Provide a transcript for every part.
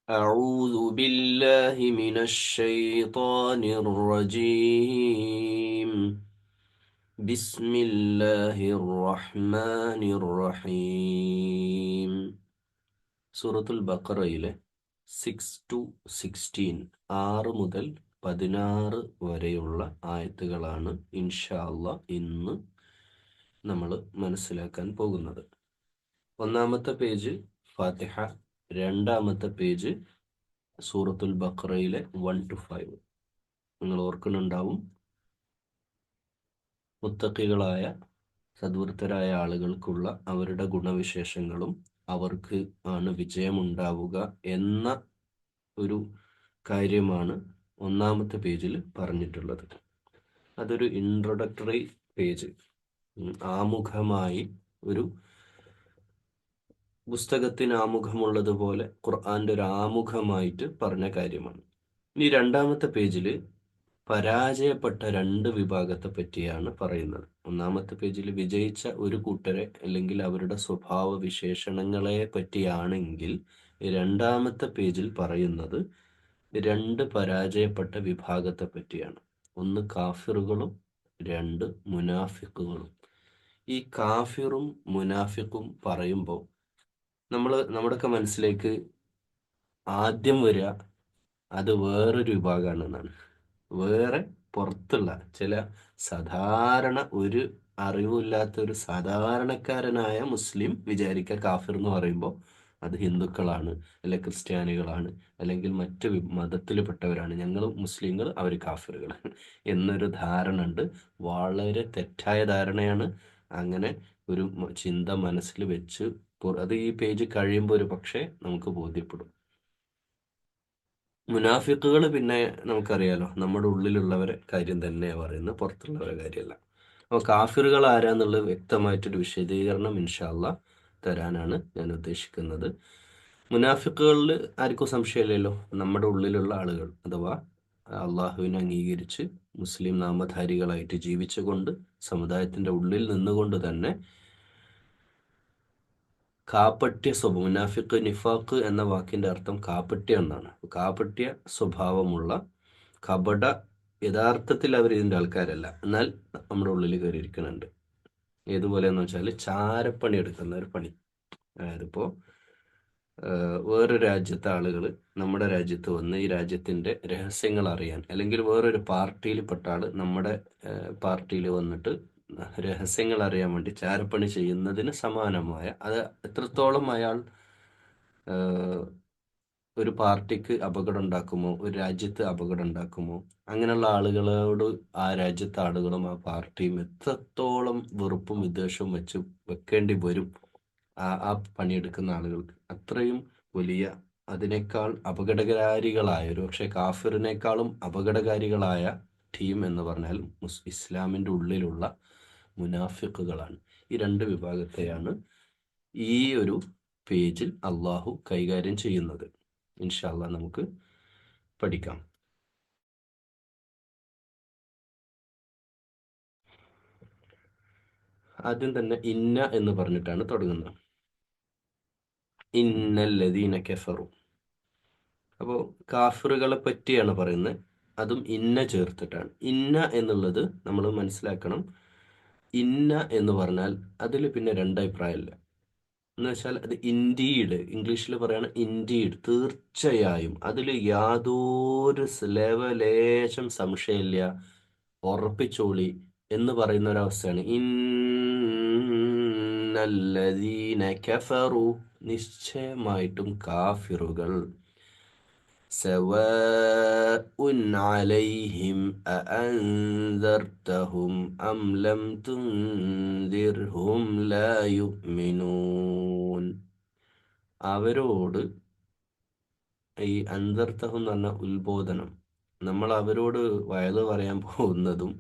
أعوذ بالله من الشيطان الرجيم. بسم الله الرحمن الرحيم. സൂറത്തുൽ ബഖറയിലെ 6 to 16, 6 മുതൽ 16 വരെയുള്ള ആയത്തുകളാണ് ഇൻഷാ അല്ലാഹ് ഇന്ന് നമ്മൾ മനസ്സിലാക്കാൻ പോകുന്നത്. ഒന്നാമത്തെ പേജ് ഫാത്തിഹ, രണ്ടാമത്തെ പേജ് സൂറത്തുൽ ബഖറയിലെ 1 to 5. നിങ്ങൾ ഓർക്കുന്നുണ്ടാവും, മുത്തഖികളായ സദ്വൃത്തരായ ആളുകൾക്കുള്ള അവരുടെ ഗുണവിശേഷങ്ങളും അവർക്ക് ആണ് വിജയമുണ്ടാവുക എന്ന ഒരു കാര്യമാണ് ഒന്നാമത്തെ പേജിൽ പറഞ്ഞിട്ടുള്ളത്. അതൊരു ഇൻട്രൊഡക്ടറി പേജ്, ആമുഖമായി ഒരു പുസ്തകത്തിന് ആമുഖമുള്ളതുപോലെ ഖുർആന്റെ ഒരു ആമുഖമായിട്ട് പറഞ്ഞ കാര്യമാണ്. ഈ രണ്ടാമത്തെ പേജിൽ പരാജയപ്പെട്ട 2 വിഭാഗത്തെ പറ്റിയാണ് പറയുന്നത്. ഒന്നാമത്തെ പേജിൽ വിജയിച്ച ഒരു കൂട്ടരെ അല്ലെങ്കിൽ അവരുടെ സ്വഭാവ വിശേഷണങ്ങളെ പറ്റിയാണെങ്കിൽ, രണ്ടാമത്തെ പേജിൽ പറയുന്നത് 2 പരാജയപ്പെട്ട വിഭാഗത്തെ പറ്റിയാണ്. ഒന്ന് കാഫിറുകളും, 2 മുനാഫിക്കുകളും. ഈ കാഫിറും മുനാഫിക്കും പറയുമ്പോൾ നമ്മുടെയൊക്കെ മനസ്സിലേക്ക് ആദ്യം വരിക അത് വേറൊരു വിഭാഗമാണ് എന്നാണ്. വേറെ പുറത്തുള്ള ചില സാധാരണ ഒരു അറിവില്ലാത്ത ഒരു സാധാരണക്കാരനായ മുസ്ലിം വിചാരിക്കുക കാഫിർ എന്ന് പറയുമ്പോൾ അത് ഹിന്ദുക്കളാണ്, അല്ലെങ്കിൽ ക്രിസ്ത്യാനികളാണ്, അല്ലെങ്കിൽ മറ്റ് മതത്തിൽപ്പെട്ടവരാണ്, ഞങ്ങൾ മുസ്ലിങ്ങൾ അവർ കാഫിറുകൾ എന്നൊരു ധാരണ ഉണ്ട്. വളരെ തെറ്റായ ധാരണയാണ്. അങ്ങനെ ഒരു ചിന്ത മനസ്സിൽ വെച്ച് അത് ഈ പേജ് കഴിയുമ്പോൾ ഒരു പക്ഷേ നമുക്ക് ബോധ്യപ്പെടും. മുനാഫിക്കുകൾ പിന്നെ നമുക്കറിയാലോ, നമ്മുടെ ഉള്ളിലുള്ളവരെ കാര്യം തന്നെയാണ് പറയുന്നത്, പുറത്തുള്ളവരെ കാര്യമല്ല. അപ്പോൾ കാഫിറുകൾ ആരാന്നുള്ളത് വ്യക്തമായിട്ടൊരു വിശദീകരണം ഇൻഷാ അല്ലാഹ് തരാനാണ് ഞാൻ ഉദ്ദേശിക്കുന്നത്. മുനാഫിക്കുകളിൽ ആർക്കും സംശയമില്ലല്ലോ, നമ്മുടെ ഉള്ളിലുള്ള ആളുകൾ, അഥവാ അള്ളാഹുവിനെ അംഗീകരിച്ച് മുസ്ലിം നാമധാരികളായിട്ട് ജീവിച്ചുകൊണ്ട് സമുദായത്തിൻ്റെ ഉള്ളിൽ നിന്നുകൊണ്ട് തന്നെ കാപ്പട്യ സ്വഭാവം, മുനാഫിക്ക് നിഫാഖ് എന്ന വാക്കിൻ്റെ അർത്ഥം കാപ്പട്യ എന്നാണ്. കാപ്പട്യ സ്വഭാവമുള്ള കപട, യഥാർത്ഥത്തിൽ അവർ ഇതിൻ്റെ ആൾക്കാരല്ല, എന്നാൽ നമ്മുടെ ഉള്ളിൽ കയറിയിരിക്കുന്നുണ്ട്. ഏതുപോലെയെന്ന് വെച്ചാൽ ചാരപ്പണി എടുക്കുന്ന ഒരു പണി. അതായത് ഇപ്പോൾ വേറൊരു രാജ്യത്തെ ആളുകൾ നമ്മുടെ രാജ്യത്ത് വന്ന് ഈ രാജ്യത്തിൻ്റെ രഹസ്യങ്ങൾ അറിയാൻ, അല്ലെങ്കിൽ വേറൊരു പാർട്ടിയിൽപ്പെട്ട ആൾ നമ്മുടെ പാർട്ടിയിൽ വന്നിട്ട് രഹസ്യങ്ങൾ അറിയാൻ വേണ്ടി ചാരപ്പണി ചെയ്യുന്നതിന് സമാനമായ, അത് എത്രത്തോളം അയാൾ ഒരു പാർട്ടിക്ക് അപകടം ഉണ്ടാക്കുമോ, ഒരു രാജ്യത്ത് അപകടം ഉണ്ടാക്കുമോ, അങ്ങനെയുള്ള ആളുകളോട് ആ രാജ്യത്തെ ആളുകളും ആ പാർട്ടിയും എത്രത്തോളം വെറുപ്പും വിദ്വേഷവും വെക്കേണ്ടി വരും ആ പണിയെടുക്കുന്ന ആളുകൾക്ക്. അത്രയും വലിയ, അതിനേക്കാൾ അപകടകാരികളായ, ഒരു പക്ഷേ കാഫിറിനേക്കാളും അപകടകാരികളായ ടീം എന്ന് പറഞ്ഞാൽ ഇസ്ലാമിൻ്റെ ഉള്ളിലുള്ള മുനാഫിക്കുകളാണ്. ഈ 2 വിഭാഗത്തെയാണ് ഈ ഒരു പേജിൽ അള്ളാഹു കൈകാര്യം ചെയ്യുന്നത്. ഇൻഷാ അല്ലാഹ് നമുക്ക് പഠിക്കാം. ആദ്യം തന്നെ ഇന്ന എന്ന് പറഞ്ഞിട്ടാണ് തുടങ്ങുന്നത്. ഇന്നല്ലദീന കഫറു. അപ്പോൾ കാഫിറുകളെ പറ്റിയാണ് പറയുന്നത്, അതും ഇന്ന ചേർത്തിട്ടാണ്. ഇന്ന എന്നുള്ളത് നമ്മൾ മനസ്സിലാക്കണം. ഇന്ന എന്ന് പറഞ്ഞാൽ അതിൽ പിന്നെ 2 അഭിപ്രായമില്ല. എന്ന് വെച്ചാൽ അത് ഇൻഡീഡ്, ഇംഗ്ലീഷിൽ പറയാണ് ഇൻഡീഡ്, തീർച്ചയായും, അതിൽ യാതൊരു ലേശം സംശയമില്ല, ഉറപ്പിച്ചോളി എന്ന് പറയുന്ന ഒരവസ്ഥയാണ്. ഇന്നല്ലദീന കഫറു, നിശ്ചയമായിട്ടും കാഫിറുകൾ, സവാഉൻ അലൈഹിം അഅൻദർതഹും അം ലം തുൻദിർഹും ലാ യുഅ്മിനൂൻ. അവരോട്, ഈ അൻദർതഹും എന്ന് പറഞ്ഞ ഉത്ബോധനം, നമ്മൾ അവരോട് വയത് പറയാൻ പോകുന്നതും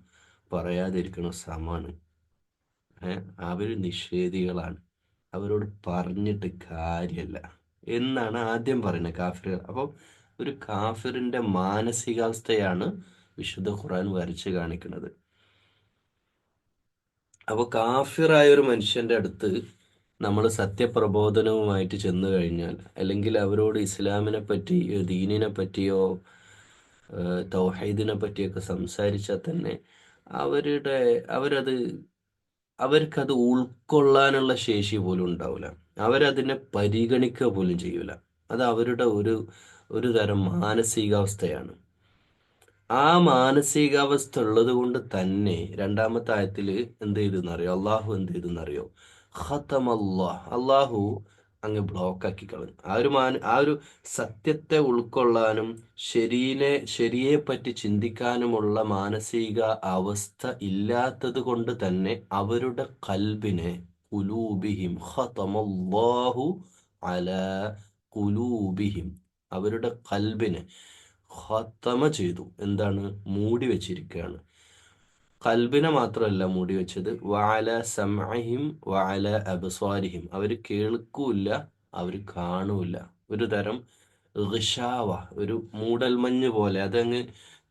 പറയാതിരിക്കണം സമാണ്. അവർ നിഷേധികളാണ്, അവരോട് പറഞ്ഞിട്ട് കാര്യമല്ല എന്നാണ് ആദ്യം പറയുന്നത് കാഫിറുകൾ. അപ്പോൾ ഒരു കാഫിറിന്റെ മാനസികാവസ്ഥയാണ് വിശുദ്ധ ഖുർആൻ വരച്ച് കാണിക്കുന്നത്. അപ്പോൾ കാഫിറായ ഒരു മനുഷ്യന്റെ അടുത്ത് നമ്മൾ സത്യപ്രബോധനവുമായിട്ട് ചെന്നു കഴിഞ്ഞാൽ, അല്ലെങ്കിൽ അവരോട് ഇസ്ലാമിനെ പറ്റി, ദീനിനെ പറ്റിയോ തൗഹീദിനെ പറ്റിയൊക്കെ സംസാരിച്ചാൽ തന്നെ അവരുടെ അവരത് അവർക്കത് ഉൾക്കൊള്ളാനുള്ള ശേഷി പോലും ഉണ്ടാവില്ല. അവരതിനെ പരിഗണിക്കുക പോലും ചെയ്യൂല. അത് അവരുടെ ഒരു തരം മാനസികാവസ്ഥയാണ്. ആ മാനസികാവസ്ഥ ഉള്ളത് കൊണ്ട് തന്നെ രണ്ടാമത്തെ ആയത്തിൽ എന്ത് ചെയ്തെന്നറിയോ? അള്ളാഹു എന്ത് ചെയ്തെന്നറിയോ? ഖത്തമല്ലാഹ്, അള്ളാഹു അങ്ങ് ബ്ലോക്ക് ആക്കി കളഞ്ഞു. ആ ഒരു സത്യത്തെ ഉൾക്കൊള്ളാനും ശരിയെ പറ്റി ചിന്തിക്കാനുമുള്ള മാനസിക അവസ്ഥ ഇല്ലാത്തത് കൊണ്ട് തന്നെ അവരുടെ കൽബിനെ, ഖുലൂബിഹിം ഖതമല്ലാഹു അലാ ഖുലൂബിഹിം, അവരുടെ കൽബിനെ ഖതമ ചെയ്തു. എന്താണ്? മൂടി വെച്ചിരിക്കുകയാണ്. കൽബിനെ മാത്രമല്ല മൂടി വെച്ചത്, വഅല സമഅഹിം വഅല അബ്സ്വാരിഹിം, അവർ കേൾക്കൂല്ല, അവർ കാണൂല. ഒരു തരം ഗിഷാവ, ഒരു മൂടൽമഞ്ഞ് പോലെ അതങ്ങ്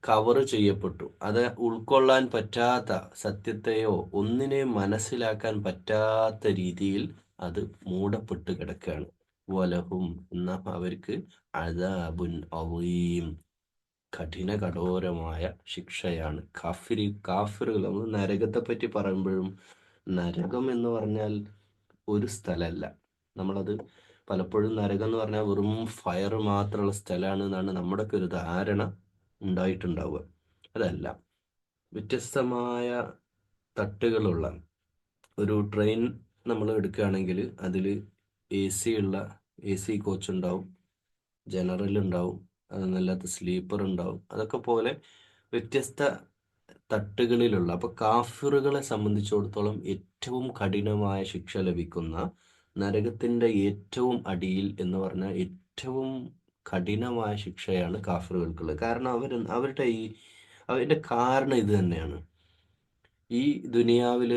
കവർ ചെയ്യപ്പെട്ടു. അത് ഉൾക്കൊള്ളാൻ പറ്റാത്ത, സത്യത്തെയോ ഒന്നിനെയും മനസ്സിലാക്കാൻ പറ്റാത്ത രീതിയിൽ അത് മൂടപ്പെട്ട് കിടക്കുകയാണ്. വലഹും, എന്നാ അവർക്ക് അദാബുൻ അളീം, കഠോരമായ ശിക്ഷയാണ്. കാഫിറുകൾ, നമ്മൾ നരകത്തെ പറ്റി പറയുമ്പോഴും, നരകം എന്ന് പറഞ്ഞാൽ ഒരു സ്ഥലമല്ല. നമ്മളത് പലപ്പോഴും നരകം എന്ന് പറഞ്ഞാൽ വെറും ഫയർ മാത്രമുള്ള സ്ഥലമാണ് എന്നാണ് നമ്മുടെയൊക്കെ ഒരു ധാരണ ഉണ്ടായിട്ടുണ്ടാവുക. അതല്ല, വ്യത്യസ്തമായ തട്ടുകളുള്ള ഒരു ട്രെയിൻ നമ്മൾ എടുക്കുകയാണെങ്കിൽ അതിൽ എ സി കോച്ച് ഉണ്ടാവും, ജനറൽ ഉണ്ടാവും, അതല്ലാത്ത സ്ലീപ്പർ ഉണ്ടാവും. അതൊക്കെ പോലെ വ്യത്യസ്ത തട്ടുകളിലുള്ള, അപ്പോൾ കാഫിറുകളെ സംബന്ധിച്ചിടത്തോളം ഏറ്റവും കഠിനമായ ശിക്ഷ ലഭിക്കുന്ന, നരകത്തിൻ്റെ ഏറ്റവും അടിയിൽ എന്ന് പറഞ്ഞാൽ ഏറ്റവും കഠിനമായ ശിക്ഷയാണ് കാഫിറുകൾക്കുള്ളത്. കാരണം അവരുടെ കാരണം ഇത് തന്നെയാണ്. ഈ ദുനിയാവിൽ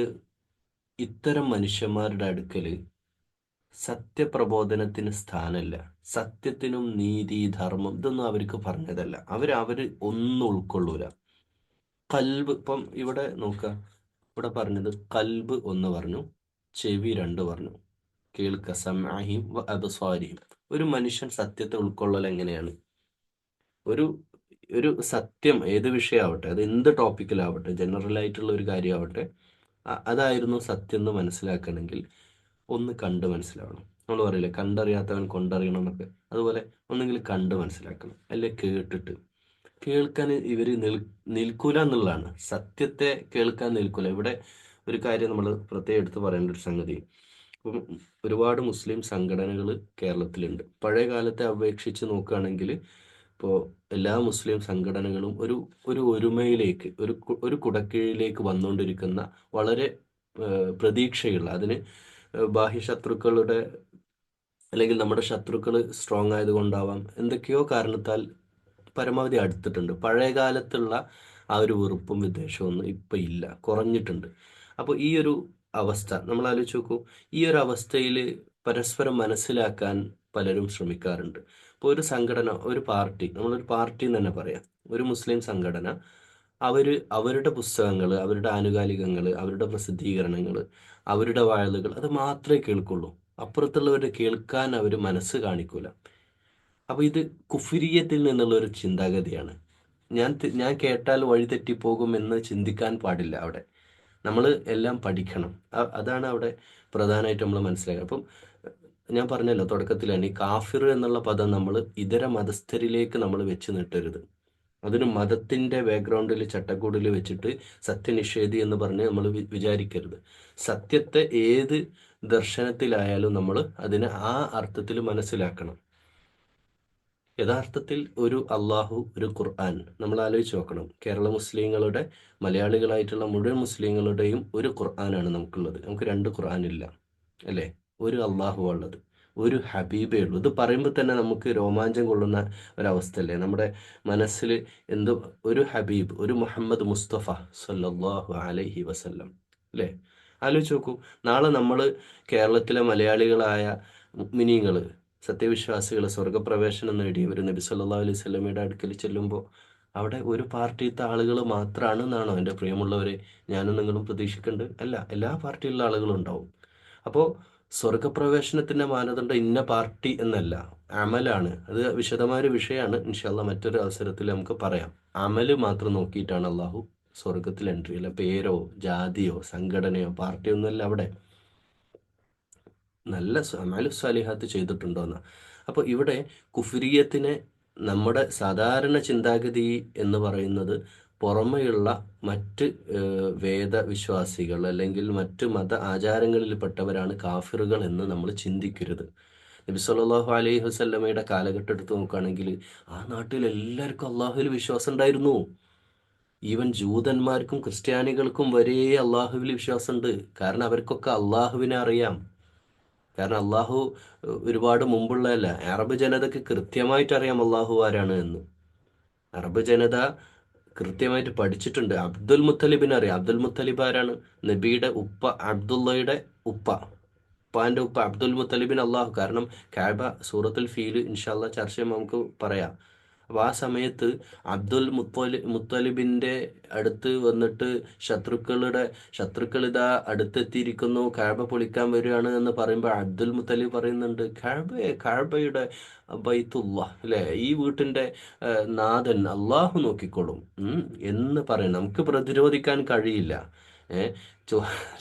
ഇത്തരം മനുഷ്യന്മാരുടെ അടുക്കൽ സത്യപ്രബോധനത്തിന് സ്ഥാനമില്ല. സത്യത്തിനും നീതി, ധർമ്മം ഇതൊന്നും അവർക്ക് പറഞ്ഞതല്ല. അവര് ഒന്നും ഉൾക്കൊള്ളൂല. കൽബ്, ഇപ്പം ഇവിടെ നോക്കുക, ഇവിടെ പറഞ്ഞത് കൽബ് ഒന്ന് പറഞ്ഞു, ചെവി രണ്ട് പറഞ്ഞു. കേൾക്ക, സമഅഹിം വ അബ്സ്വാരിഹിം. ഒരു മനുഷ്യൻ സത്യത്തെ ഉൾക്കൊള്ളൽ എങ്ങനെയാണ്? ഒരു ഒരു സത്യം ഏത് വിഷയമാവട്ടെ, അത് എന്ത് ടോപ്പിക്കിലാവട്ടെ, ജനറൽ ആയിട്ടുള്ള ഒരു കാര്യമാവട്ടെ, അതായിരുന്നു സത്യം എന്ന് മനസ്സിലാക്കണമെങ്കിൽ ഒന്ന് കണ്ട് മനസ്സിലാവണം. നമ്മൾ പറയില്ലേ, കണ്ടറിയാത്തവൻ കൊണ്ടറിയണം എന്നൊക്കെ. അതുപോലെ ഒന്നെങ്കിൽ കണ്ട് മനസ്സിലാക്കണം, അല്ലെ കേട്ടിട്ട്. കേൾക്കാൻ ഇവർ നിൽക്കൂല എന്നുള്ളതാണ്. സത്യത്തെ കേൾക്കാൻ നിൽക്കൂല. ഇവിടെ ഒരു കാര്യം നമ്മൾ പ്രത്യേകം എടുത്ത് പറയേണ്ട ഒരു സംഗതി, ഇപ്പം ഒരുപാട് മുസ്ലിം സംഘടനകൾ കേരളത്തിലുണ്ട്. പഴയ കാലത്തെ അപേക്ഷിച്ച് നോക്കുകയാണെങ്കിൽ ഇപ്പോൾ എല്ലാ മുസ്ലിം സംഘടനകളും ഒരു ഒരുമയിലേക്ക്, ഒരു കുടക്കീഴിലേക്ക് വന്നുകൊണ്ടിരിക്കുന്ന, വളരെ പ്രതീക്ഷയുള്ള, അതിന് ബാഹ്യ ശത്രുക്കളുടെ അല്ലെങ്കിൽ നമ്മുടെ ശത്രുക്കൾ സ്ട്രോങ് ആയതുകൊണ്ടാവാം, എന്തൊക്കെയോ കാരണത്താൽ പരമാവധി അടുത്തിട്ടുണ്ട്. പഴയ കാലത്തുള്ള ആ ഒരു വെറുപ്പും വിദ്വേഷവും ഒന്നും ഇപ്പം ഇല്ല, കുറഞ്ഞിട്ടുണ്ട്. അപ്പോൾ ഈ ഒരു അവസ്ഥ നമ്മൾ ആലോചിച്ച് നോക്കൂ. ഈ ഒരു അവസ്ഥയിൽ പരസ്പരം മനസ്സിലാക്കാൻ പലരും ശ്രമിക്കാറുണ്ട്. ഇപ്പോൾ ഒരു സംഘടന, ഒരു പാർട്ടി, നമ്മളൊരു പാർട്ടി എന്ന് തന്നെ പറയാം, ഒരു മുസ്ലിം സംഘടന, അവരുടെ പുസ്തകങ്ങൾ, അവരുടെ ആനുകാലികങ്ങൾ, അവരുടെ പ്രസിദ്ധീകരണങ്ങൾ, അവരുടെ വാഴലുകൾ അത് മാത്രമേ കേൾക്കുള്ളൂ. അപ്പുറത്തുള്ളവരെ കേൾക്കാൻ അവർ മനസ്സ് കാണിക്കൂല. അപ്പോൾ ഇത് കുഫിരിയത്തിൽ നിന്നുള്ള ഒരു ചിന്താഗതിയാണ്. ഞാൻ കേട്ടാൽ വഴി തെറ്റിപ്പോകും എന്ന് ചിന്തിക്കാൻ പാടില്ല. അവിടെ നമ്മൾ എല്ലാം പഠിക്കണം. അതാണ് അവിടെ പ്രധാനമായിട്ട് നമ്മൾ മനസ്സിലാക്കുക. അപ്പം ഞാൻ പറഞ്ഞല്ലോ തുടക്കത്തിൽ തന്നെ, ഈ കാഫിർ എന്നുള്ള പദം നമ്മൾ ഇതര മതസ്ഥരിലേക്ക് നമ്മൾ വെച്ച് നീട്ടരുത്. അതിന് മതത്തിൻ്റെ ബാക്ക്ഗ്രൗണ്ടിൽ ചട്ടക്കൂടിൽ വെച്ചിട്ട് സത്യനിഷേധി എന്ന് പറഞ്ഞ് നമ്മൾ വിചാരിക്കരുത്. സത്യത്തെ ഏത് ദർശനത്തിലായാലും നമ്മൾ അതിനെ ആ അർത്ഥത്തിൽ മനസ്സിലാക്കണം. യഥാർത്ഥത്തിൽ ഒരു അള്ളാഹു, ഒരു ഖുർആൻ, നമ്മൾ ആലോചിച്ച് നോക്കണം. കേരള മുസ്ലിങ്ങളുടെ, മലയാളികളായിട്ടുള്ള മുഴുവൻ മുസ്ലിങ്ങളുടെയും ഒരു ഖുർആനാണ് നമുക്കുള്ളത്. നമുക്ക് രണ്ട് ഖുർആൻ ഇല്ല, അല്ലേ? ഒരു അള്ളാഹു ഉള്ളത്, ഒരു ഹബീബേ ഉള്ളൂ. ഇത് പറയുമ്പോൾ തന്നെ നമുക്ക് രോമാഞ്ചം കൊള്ളുന്ന ഒരവസ്ഥയല്ലേ? നമ്മുടെ മനസ്സിൽ എന്തോ ഒരു ഹബീബ്, ഒരു മുഹമ്മദ് മുസ്തഫ സല്ലല്ലാഹു അലൈഹി വസല്ലം, അല്ലേ? ആലോചിച്ച് നോക്കൂ. നാളെ നമ്മൾ കേരളത്തിലെ മലയാളികളായ മുഅ്മിനീങ്ങൾ, സത്യവിശ്വാസികൾ, സ്വർഗപ്രവേശനം നേടിയവർ നബി സല്ലല്ലാഹു അലൈഹി വസല്ലമയുടെ അടുക്കൽ ചെല്ലുമ്പോൾ അവിടെ ഒരു പാർട്ടിയിലത്തെ ആളുകൾ മാത്രമാണ് എന്നാണോ എൻ്റെ പ്രിയമുള്ളവരെ ഞാനും നിങ്ങളും പ്രതീക്ഷിക്കേണ്ടത്? അല്ല, എല്ലാ പാർട്ടിയിലുള്ള ആളുകളും ഉണ്ടാവും. അപ്പോൾ സ്വർഗപ്രവേശനത്തിന്റെ മാനദണ്ഡം ഇന്ന പാർട്ടി എന്നല്ല, അമലാണ്. അത് വിശദമായ ഒരു വിഷയമാണ്. ഇൻഷാല്ല മറ്റൊരു അവസരത്തിൽ നമുക്ക് പറയാം. അമല് മാത്രം നോക്കിയിട്ടാണ് അള്ളാഹു സ്വർഗത്തിൽ എൻട്രി. അല്ല പേരോ ജാതിയോ സംഘടനയോ പാർട്ടിയോ ഒന്നുമല്ല അവിടെ. നല്ല അമലു സാലിഹാത്ത് ചെയ്തിട്ടുണ്ടോന്ന്. അപ്പോൾ ഇവിടെ കുഫ്രിയത്തിനെ നമ്മുടെ സാധാരണ ചിന്താഗതി എന്ന് പറയുന്നത് പുറമെയുള്ള മറ്റ് വേദവിശ്വാസികൾ അല്ലെങ്കിൽ മറ്റ് മത ആചാരങ്ങളിൽപ്പെട്ടവരാണ് കാഫിറുകൾ എന്ന് നമ്മൾ ചിന്തിക്കരുത്. നബി സല്ലല്ലാഹു അലൈഹി വസല്ലമയുടെ കാലഘട്ടം എടുത്ത് നോക്കുകയാണെങ്കിൽ ആ നാട്ടിൽ എല്ലാവർക്കും അള്ളാഹുവിൽ വിശ്വാസം ഉണ്ടായിരുന്നു. ഈവൻ ജൂതന്മാർക്കും ക്രിസ്ത്യാനികൾക്കും വരെ അള്ളാഹുവിൽ വിശ്വാസമുണ്ട്. കാരണം അവർക്കൊക്കെ അള്ളാഹുവിനെ അറിയാം. കാരണം അള്ളാഹു ഒരുപാട് മുമ്പുള്ളതല്ല. അറബ് ജനതയ്ക്ക് കൃത്യമായിട്ട് അറിയാം അള്ളാഹു ആരാണ് എന്ന്. അറബ് ജനത കൃത്യമായിട്ട് പഠിച്ചിട്ടുണ്ട്. അബ്ദുൽ മുത്തലിബിനെ അറിയാം. അബ്ദുൽ മുത്തലിബ് ആരാണ്? നബിയുടെ ഉപ്പ, അബ്ദുള്ളയുടെ ഉപ്പ, ഉപ്പാന്റെ ഉപ്പ അബ്ദുൽ മുത്തലിബിൻ അള്ളാഹു. കാരണം കാബ സൂറത്തുൽ ഫീൽ ഇൻഷാല്ല ചർച്ച ചെയ്യുമ്പോൾ നമുക്ക് പറയാം. അപ്പോൾ ആ സമയത്ത് അബ്ദുൽ മുത്തലിബിന്റെ അടുത്ത് വന്നിട്ട് ശത്രുക്കൾ ഇതാ അടുത്തെത്തിയിരിക്കുന്നു, കാബ പൊളിക്കാൻ വരികയാണ് എന്ന് പറയുമ്പോൾ അബ്ദുൽ മുത്തലിബ് പറയുന്നുണ്ട്, കാബയുടെ ബൈത്തുള്ള അല്ലെ, ഈ വീട്ടിന്റെ നാഥൻ അള്ളാഹു നോക്കിക്കോളും എന്ന് പറയും. നമുക്ക് പ്രതിരോധിക്കാൻ കഴിയില്ല. ഏഹ്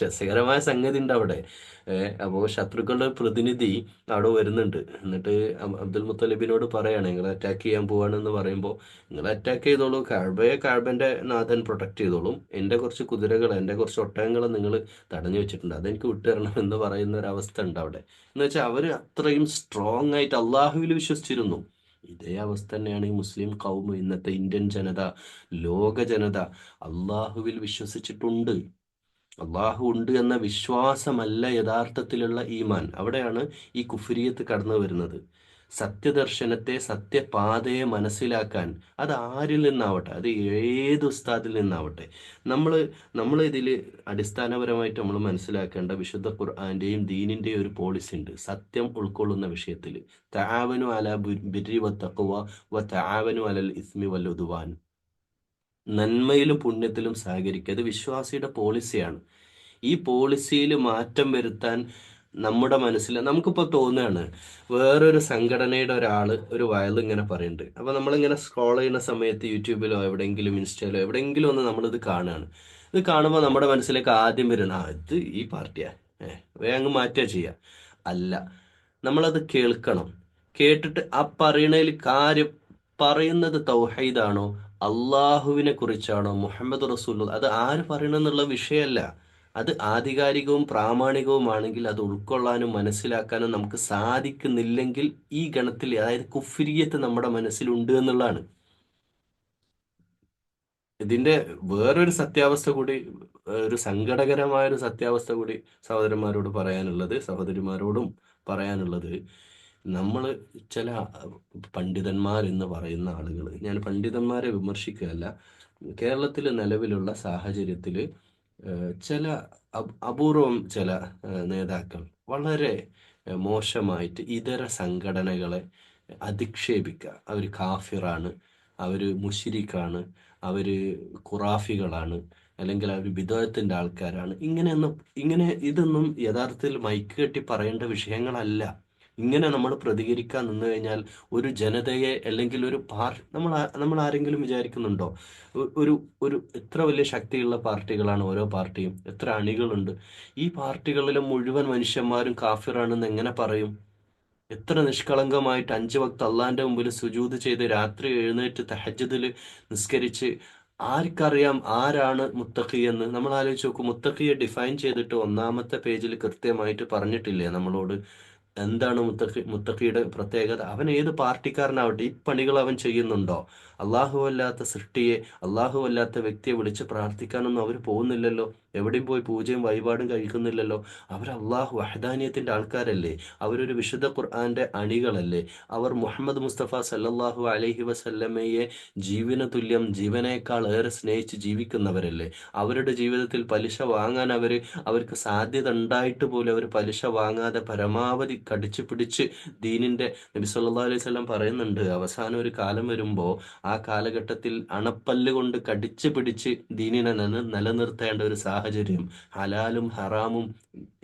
രസകരമായ സംഗതി ഉണ്ട് അവിടെ. അപ്പോൾ ശത്രുക്കളുടെ പ്രതിനിധി അവിടെ വരുന്നുണ്ട്. എന്നിട്ട് അബ്ദുൽ മുത്തലിബിനോട് പറയാണ്, നിങ്ങൾ അറ്റാക്ക് ചെയ്യാൻ പോവാണെന്ന് പറയുമ്പോൾ, നിങ്ങൾ അറ്റാക്ക് ചെയ്തോളൂ, കാഴ്ബന്റെ നാഥൻ പ്രൊട്ടക്ട് ചെയ്തോളും, എൻ്റെ കുറച്ച് കുതിരകൾ, എൻ്റെ കുറച്ച് ഒട്ടകങ്ങൾ നിങ്ങൾ തടഞ്ഞു വെച്ചിട്ടുണ്ട്, അതെനിക്ക് വിട്ടുതരണം എന്ന് പറയുന്ന ഒരു അവസ്ഥ ഉണ്ട് അവിടെ. എന്ന് വെച്ചാൽ അവർ അത്രയും സ്ട്രോങ് ആയിട്ട് അള്ളാഹുവിൽ വിശ്വസിച്ചിരുന്നു. ഇതേ അവസ്ഥ തന്നെയാണ് ഈ മുസ്ലിം കൗമ്, ഇന്നത്തെ ഇന്ത്യൻ ജനത, ലോക ജനത അള്ളാഹുവിൽ വിശ്വസിച്ചിട്ടുണ്ട്. അള്ളാഹു ഉണ്ട് എന്ന വിശ്വാസമല്ല യഥാർത്ഥത്തിലുള്ള ഈമാൻ. അവിടെയാണ് ഈ കുഫ്രിയത്ത് കടന്നു വരുന്നത്. സത്യദർശനത്തെ, സത്യപാതയെ മനസ്സിലാക്കാൻ അത് ആരിൽ നിന്നാവട്ടെ, അത് ഏത് ഉസ്താദിൽ നിന്നാവട്ടെ, നമ്മൾ ഇതിൽ അടിസ്ഥാനപരമായിട്ട് നമ്മൾ മനസ്സിലാക്കേണ്ട വിശുദ്ധ ഖുർആന്റെയും ദീനിന്റെയും ഒരു പോളിസി ഉണ്ട് സത്യം ഉൾക്കൊള്ളുന്ന വിഷയത്തിൽ. തആവനു അലാ ബിർരി വത്തഖ്വ വ തആവനു അലൽ ഇസ്മി വൽ ഉദ്വാൻ. നന്മയിലും പുണ്യത്തിലും സഹകരിക്കുക. അത് വിശ്വാസിയുടെ പോളിസിയാണ്. ഈ പോളിസിയിൽ മാറ്റം വരുത്താൻ നമ്മുടെ മനസ്സിൽ നമുക്കിപ്പോൾ തോന്നുകയാണ്, വേറൊരു സംഘടനയുടെ ഒരു വയൽ ഇങ്ങനെ പറയുന്നുണ്ട്. അപ്പോൾ നമ്മളിങ്ങനെ സ്ക്രോൾ ചെയ്യുന്ന സമയത്ത് യൂട്യൂബിലോ എവിടെയെങ്കിലും ഇൻസ്റ്റയിലോ എവിടെയെങ്കിലും ഒന്ന് നമ്മളിത് കാണുകയാണ്. ഇത് കാണുമ്പോൾ നമ്മുടെ മനസ്സിലേക്ക് ആദ്യം വരുന്ന ഇത് ഈ പാർട്ടിയാ, വേഗം അങ്ങ് മാറ്റുക ചെയ്യുക. അല്ല, നമ്മളത് കേൾക്കണം. കേട്ടിട്ട് ആ പറയണതിൽ കാര്യം പറയുന്നത് തൗഹീദാണോ, അള്ളാഹുവിനെ കുറിച്ചാണോ, മുഹമ്മദ് റസൂൽ, അത് ആര് പറയണമെന്നുള്ള വിഷയമല്ല. അത് ആധികാരികവും പ്രാമാണികവുമാണെങ്കിൽ അത് ഉൾക്കൊള്ളാനും മനസ്സിലാക്കാനും നമുക്ക് സാധിക്കുന്നില്ലെങ്കിൽ ഈ ഗണത്തിൽ, അതായത് കുഫ്രിയത്ത് നമ്മുടെ മനസ്സിലുണ്ട് എന്നുള്ളതാണ്. ഇതിന്റെ വേറൊരു സത്യാവസ്ഥ കൂടി, ഒരു സങ്കടകരമായ ഒരു സത്യാവസ്ഥ കൂടി സഹോദരന്മാരോട് പറയാനുള്ളത്, സഹോദരിമാരോടും പറയാനുള്ളത്, നമ്മൾ ചില പണ്ഡിതന്മാർ എന്ന് പറയുന്ന ആളുകൾ, ഞാൻ പണ്ഡിതന്മാരെ വിമർശിക്കുകയല്ല, കേരളത്തിൽ നിലവിലുള്ള സാഹചര്യത്തിൽ ചില അപൂർവം ചില നേതാക്കൾ വളരെ മോശമായിട്ട് ഇതര സംഘടനകളെ അധിക്ഷേപിക്കുക. അവർ കാഫിറാണ്, അവർ മുശ്രിക്കാണ്, അവർ ഖുറാഫികളാണ്, അല്ലെങ്കിൽ അവർ ബിദഅത്തിന്റെ ആൾക്കാരാണ്, ഇതൊന്നും യഥാർത്ഥത്തിൽ മൈക്ക് കെട്ടി പറയേണ്ട വിഷയങ്ങളല്ല. ഇങ്ങനെ നമ്മൾ പ്രതികരിക്കാൻ നിന്ന് കഴിഞ്ഞാൽ ഒരു ജനതയെ അല്ലെങ്കിൽ ഒരു നമ്മൾ ആരെങ്കിലും വിചാരിക്കുന്നുണ്ടോ, ഒരു ഒരു എത്ര വലിയ ശക്തിയുള്ള പാർട്ടികളാണ് ഓരോ പാർട്ടിയും, എത്ര അണികളുണ്ട്. ഈ പാർട്ടികളിലെ മുഴുവൻ മനുഷ്യന്മാരും കാഫിറാണെന്ന് എങ്ങനെ പറയും? എത്ര നിഷ്കളങ്കമായിട്ട് 5 വക്ത് അള്ളാന്റെ മുമ്പിൽ സുജൂദ് ചെയ്ത് രാത്രി എഴുന്നേറ്റ് തഹജ്ജുദിൽ നിസ്കരിച്ച്, ആർക്കറിയാം ആരാണ് മുത്തഖി എന്ന്? നമ്മൾ ആലോചിച്ച് നോക്കും. മുത്തഖിയെ ഡിഫൈൻ ചെയ്തിട്ട് 1-ാമത്തെ പേജിൽ കൃത്യമായിട്ട് പറഞ്ഞിട്ടില്ലേ നമ്മളോട്? എന്താണ് മുത്തഖിയുടെ പ്രത്യേകത? അവൻ ഏത് പാർട്ടിക്കാരനാവട്ടെ, ഈ പണികൾ അവൻ ചെയ്യുന്നുണ്ടോ? അള്ളാഹു അല്ലാത്ത സൃഷ്ടിയെ, അള്ളാഹു അല്ലാത്ത വ്യക്തിയെ വിളിച്ച് പ്രാർത്ഥിക്കാനൊന്നും അവർ പോകുന്നില്ലല്ലോ. എവിടെയും പോയി പൂജയും വഴിപാടും കഴിക്കുന്നില്ലല്ലോ. അവർ അള്ളാഹു വഹദാനിയത്തിന്റെ ആൾക്കാരല്ലേ? അവരൊരു വിശുദ്ധ ഖുർആന്റെ അണികളല്ലേ? അവർ മുഹമ്മദ് മുസ്തഫ സല്ലല്ലാഹു അലൈഹി വസല്ലമയെ ജീവന തുല്യം, ജീവനേക്കാൾ ഏറെ സ്നേഹിച്ച് ജീവിക്കുന്നവരല്ലേ? അവരുടെ ജീവിതത്തിൽ പലിശ വാങ്ങാൻ അവർക്ക് സാധ്യത ഉണ്ടായിട്ട് പോലും അവർ പലിശ വാങ്ങാതെ പരമാവധി കടിച്ചു പിടിച്ച് ദീനിന്റെ, നബി സല്ലല്ലാഹു അലൈഹി വസല്ലം പറയുന്നുണ്ട്, അവസാനം ഒരു കാലം വരുമ്പോൾ ആ കാലഘട്ടത്തിൽ അണപ്പല്ല് കൊണ്ട് കടിച്ചു പിടിച്ച് ദീനിനെ നിലനിർത്തേണ്ട ഒരു സാഹചര്യം സാഹചര്യം, ഹലാലും ഹറാമും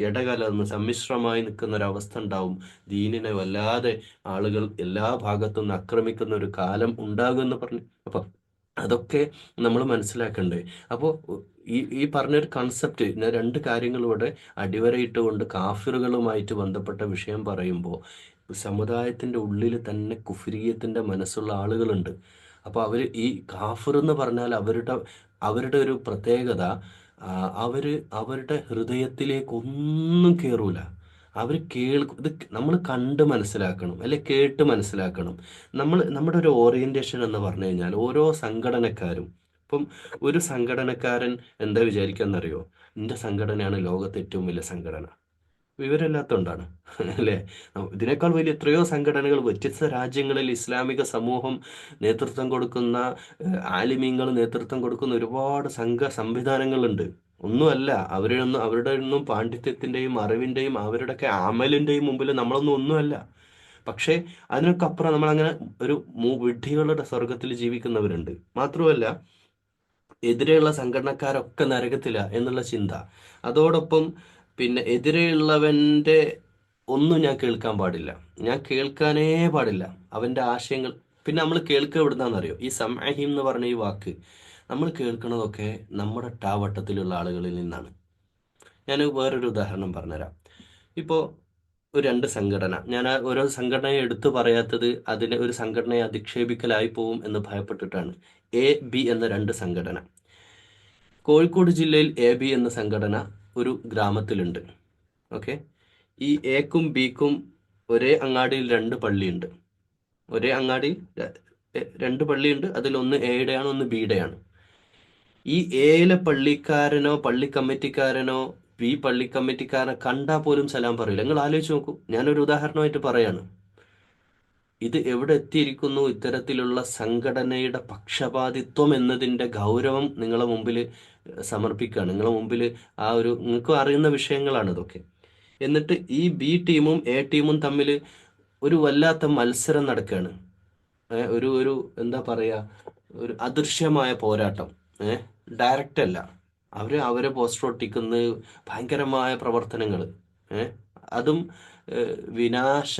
ഇടകലർന്ന് സമ്മിശ്രമായി നിൽക്കുന്ന ഒരു അവസ്ഥ ഉണ്ടാവും. ദീനിനെ വല്ലാതെ ആളുകൾ എല്ലാ ഭാഗത്തു നിന്ന് ആക്രമിക്കുന്ന ഒരു കാലം ഉണ്ടാകുമെന്ന് പറഞ്ഞു. അപ്പൊ അതൊക്കെ നമ്മൾ മനസ്സിലാക്കണ്ടേ? അപ്പോൾ ഈ ഈ പറഞ്ഞൊരു കൺസെപ്റ്റ്, ഞാൻ രണ്ട് കാര്യങ്ങൾ ഇവിടെ അടിവരയിട്ടുകൊണ്ട് കാഫിറുകളുമായിട്ട് ബന്ധപ്പെട്ട വിഷയം പറയുമ്പോൾ, സമുദായത്തിന്റെ ഉള്ളിൽ തന്നെ കുഫ്രിയത്തിന്റെ മനസ്സുള്ള ആളുകളുണ്ട്. അപ്പോൾ അവർ ഈ കാഫിർ എന്ന് പറഞ്ഞാൽ അവരുടെ ഒരു പ്രത്യേകത, ആ, അവരുടെ ഹൃദയത്തിലേക്ക് ഒന്നും കയറൂല. ഇത് നമ്മൾ കണ്ട് മനസ്സിലാക്കണം, അല്ലെ കേട്ട് മനസ്സിലാക്കണം. നമ്മുടെ ഒരു ഓറിയന്റേഷൻ എന്ന് പറഞ്ഞു കഴിഞ്ഞാൽ ഓരോ സംഘടനക്കാരും, ഇപ്പം ഒരു സംഘടനക്കാരൻ എന്താ വിചാരിക്കാന്നറിയോ? എന്റെ സംഘടനയാണ് ലോകത്തെ ഏറ്റവും വലിയ സംഘടന. വിവരമില്ലാത്തതുകൊണ്ടാണ് അല്ലേ? ഇതിനേക്കാൾ വലിയ എത്രയോ സംഘടനകൾ വ്യത്യസ്ത രാജ്യങ്ങളിൽ ഇസ്ലാമിക സമൂഹം നേതൃത്വം കൊടുക്കുന്ന, ആലിമീങ്ങൾ നേതൃത്വം കൊടുക്കുന്ന ഒരുപാട് സംവിധാനങ്ങളുണ്ട്. ഒന്നുമല്ല, അവരുടെ ഒന്നും പാണ്ഡിത്യത്തിന്റെയും അറിവിന്റെയും അവരുടെയൊക്കെ അമലിന്റെയും മുമ്പിൽ നമ്മളൊന്നും ഒന്നുമല്ല. പക്ഷേ അതിനൊക്കെ അപ്പുറം നമ്മളങ്ങനെ ഒരു വിഡ്ഢികളുടെ സ്വർഗത്തിൽ ജീവിക്കുന്നവരുണ്ട്. മാത്രമല്ല, എതിരെയുള്ള സംഘടനക്കാരൊക്കെ നരകത്തില എന്നുള്ള ചിന്ത. അതോടൊപ്പം പിന്നെ എതിരെയുള്ളവന്റെ ഒന്നും ഞാൻ കേൾക്കാൻ പാടില്ല, ഞാൻ കേൾക്കാനേ പാടില്ല അവന്റെ ആശയങ്ങൾ. പിന്നെ നമ്മൾ കേൾക്കുക എവിടുന്നാണെന്നറിയോ? ഈ സംഅഹിം എന്ന് പറഞ്ഞ ഈ വാക്ക് നമ്മൾ കേൾക്കുന്നതൊക്കെ നമ്മുടെ ടാവട്ടത്തിലുള്ള ആളുകളിൽ നിന്നാണ്. ഞാൻ വേറൊരു ഉദാഹരണം പറഞ്ഞുതരാം. ഇപ്പോൾ ഒരു രണ്ട് സംഘടന, ഞാൻ ആ ഓരോ സംഘടനയെ എടുത്തു പറയാത്തത് അതിനെ ഒരു സംഘടനയെ അധിക്ഷേപിക്കലായി പോവും എന്ന് ഭയപ്പെട്ടിട്ടാണ്. എ ബി എന്ന രണ്ട് സംഘടന. കോഴിക്കോട് ജില്ലയിൽ എ ബി എന്ന സംഘടന ഒരു ഗ്രാമത്തിലുണ്ട്. ഓക്കെ, ഈ എക്കും ബിക്കും ഒരേ അങ്ങാടിയിൽ രണ്ട് പള്ളിയുണ്ട്. ഒരേ അങ്ങാടിയിൽ രണ്ട് പള്ളിയുണ്ട്. അതിലൊന്ന് എയുടെയാണ്, ഒന്ന് ബിയുടെയാണ്. ഈ എയിലെ പള്ളിക്കാരനോ പള്ളി കമ്മിറ്റിക്കാരനോ ബി പള്ളി കമ്മിറ്റിക്കാരനെ കണ്ടാൽ പോലും സലാം പറയില്ല. നിങ്ങൾ ആലോചിച്ച് നോക്കൂ. ഞാനൊരു ഉദാഹരണമായിട്ട് പറയാണ്. ഇത് എവിടെ എത്തിയിരിക്കുന്നു? ഇത്തരത്തിലുള്ള സംഘടനയുടെ പക്ഷപാതിത്വം എന്നതിൻ്റെ ഗൗരവം നിങ്ങളെ മുമ്പിൽ സമർപ്പിക്കുകയാണ്. നിങ്ങളെ മുമ്പിൽ നിങ്ങൾക്ക് അറിയുന്ന വിഷയങ്ങളാണ് ഇതൊക്കെ. എന്നിട്ട് ഈ ബി ടീമും എ ടീമും തമ്മിൽ ഒരു വല്ലാത്ത മത്സരം നടക്കുകയാണ്. ഒരു ഒരു എന്താ പറയുക, ഒരു അദൃശ്യമായ പോരാട്ടം. ഡയറക്റ്റ് അല്ല. അവരെ പോസ്റ്റർ ഒട്ടിക്കുന്ന ഭയങ്കരമായ പ്രവർത്തനങ്ങൾ, അതും വിനാശ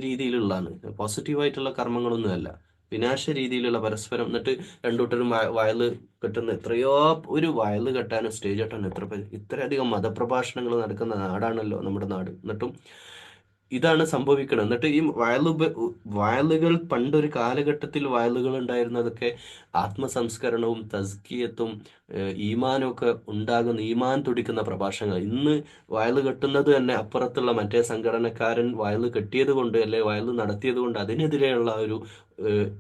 രീതിയിലുള്ളതാണ്. പോസിറ്റീവായിട്ടുള്ള കർമ്മങ്ങളൊന്നുമല്ല, വിനാശ രീതിയിലുള്ള പരസ്പരം. എന്നിട്ട് രണ്ടുകൂട്ടരും വയല് കെട്ടുന്ന, എത്രയോ ഒരു വയല് കെട്ടാനും സ്റ്റേജ് കെട്ടാനും ഇത്രയധികം മതപ്രഭാഷണങ്ങൾ നടക്കുന്ന നാടാണല്ലോ നമ്മുടെ നാട്. എന്നിട്ടും ഇതാണ് സംഭവിക്കുന്നത്. എന്നിട്ട് ഈ വയലുകൾ പണ്ടൊരു കാലഘട്ടത്തിൽ വയലുകൾ ഉണ്ടായിരുന്നതൊക്കെ ആത്മസംസ്കരണവും തസ്കിയത്തും ഈമാനും ഒക്കെ ഉണ്ടാകുന്ന, ഈമാൻ തുടിക്കുന്ന പ്രഭാഷണങ്ങൾ. ഇന്ന് വയല് കെട്ടുന്നത് തന്നെ അപ്പുറത്തുള്ള മറ്റേ സംഘടനക്കാരൻ വയല് കെട്ടിയത് കൊണ്ട്, അല്ലെ വയല് നടത്തിയത് കൊണ്ട് അതിനെതിരെയുള്ള ഒരു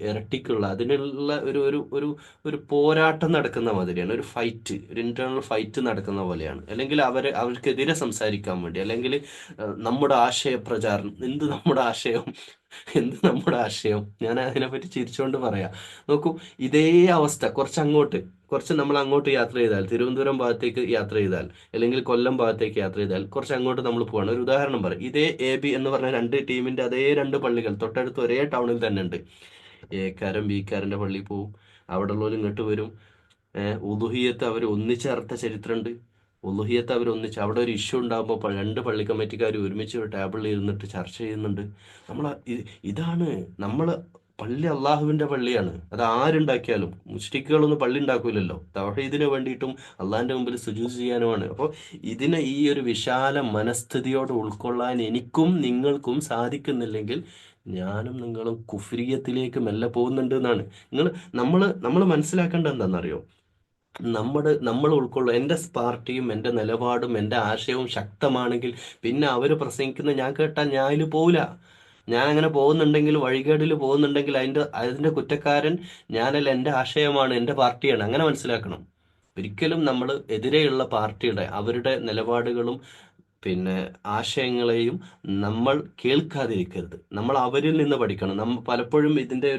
ഇരട്ടിക്കുള്ള അതിനുള്ള ഒരു ഒരു ഒരു ഒരു പോരാട്ടം നടക്കുന്ന മാതിരിയാണ്. ഒരു ഫൈറ്റ്, ഒരു ഇന്റേണൽ ഫൈറ്റ് നടക്കുന്ന പോലെയാണ്. അല്ലെങ്കിൽ അവർക്കെതിരെ സംസാരിക്കാൻ വേണ്ടി, അല്ലെങ്കിൽ നമ്മുടെ ആശയ പ്രചാരണം. എന്ത് നമ്മുടെ ആശയം? ഞാൻ അതിനെപ്പറ്റി ചിരിച്ചുകൊണ്ട് പറയാം. നോക്കൂ, ഇതേ അവസ്ഥ കുറച്ച് നമ്മൾ അങ്ങോട്ട് യാത്ര ചെയ്താൽ, തിരുവനന്തപുരം ഭാഗത്തേക്ക് യാത്ര ചെയ്താൽ, അല്ലെങ്കിൽ കൊല്ലം ഭാഗത്തേക്ക് യാത്ര ചെയ്താൽ, കുറച്ച് അങ്ങോട്ട് നമ്മൾ പോവാണ്. ഒരു ഉദാഹരണം പറയും. ഇതേ എ ബി എന്ന് പറഞ്ഞ രണ്ട് ടീമിന്റെ അതേ രണ്ട് പള്ളികൾ തൊട്ടടുത്ത് ഒരേ ടൗണിൽ തന്നെ ഉണ്ട്. എക്കാരൻ ബിക്കാരന്റെ പള്ളിയിൽ പോവും, അവിടെ ഉള്ളവരും ഇങ്ങോട്ട് വരും. ഉദുഹിയത്ത് അവർ ഒന്നിച്ചേർത്ത ചരിത്രമുണ്ട്. ഉലുഹിയത്ത് അവർ ഒന്നിച്ച്, അവിടെ ഒരു ഇഷ്യൂ ഉണ്ടാകുമ്പോൾ രണ്ട് പള്ളി കമ്മിറ്റിക്കാർ ഒരുമിച്ച് ഒരു ടേബിളിൽ ഇരുന്നിട്ട് ചർച്ച ചെയ്യുന്നുണ്ട്. ഇതാണ് നമ്മൾ. പള്ളി അള്ളാഹുവിന്റെ പള്ളിയാണ്. അത് ആരുണ്ടാക്കിയാലും, മുശ്രിക്കുകളൊന്നും പള്ളി ഉണ്ടാക്കൂലല്ലോ. തൗഹീദിന് വേണ്ടിയിട്ടും അള്ളാഹിന്റെ മുമ്പിൽ സുജൂദ് ചെയ്യാനുമാണ്. അപ്പോൾ ഇതിനെ ഈ ഒരു വിശാല മനസ്ഥിതിയോട് ഉൾക്കൊള്ളാൻ എനിക്കും നിങ്ങൾക്കും സാധിക്കുന്നില്ലെങ്കിൽ ഞാനും നിങ്ങളും കുഫ്രിയത്തിലേക്ക് മെല്ലെ പോകുന്നുണ്ട് എന്നാണ്. നമ്മൾ മനസ്സിലാക്കേണ്ടത് എന്താണെന്നറിയോ? നമ്മൾ ഉൾക്കൊള്ളും. എൻ്റെ പാർട്ടിയും എൻ്റെ നിലപാടും എൻ്റെ ആശയവും ശക്തമാണെങ്കിൽ പിന്നെ അവർ പ്രസംഗിക്കുന്ന ഞാൻ കേട്ടാൽ ഞാൻ അതിൽ പോവില്ല. ഞാൻ അങ്ങനെ പോകുന്നുണ്ടെങ്കിൽ, വഴികേടിൽ പോകുന്നുണ്ടെങ്കിൽ അതിൻ്റെ കുറ്റക്കാരൻ ഞാനല്ല, എൻ്റെ ആശയമാണ്, എൻ്റെ പാർട്ടിയാണ്. അങ്ങനെ മനസ്സിലാക്കണം. ഒരിക്കലും നമ്മൾ എതിരെയുള്ള പാർട്ടിയുടെ അവരുടെ നിലപാടുകളും പിന്നെ ആശയങ്ങളെയും നമ്മൾ കേൾക്കാതിരിക്കരുത്. നമ്മൾ അവരിൽ നിന്ന് പഠിക്കണം. പലപ്പോഴും ഇതിൻ്റെ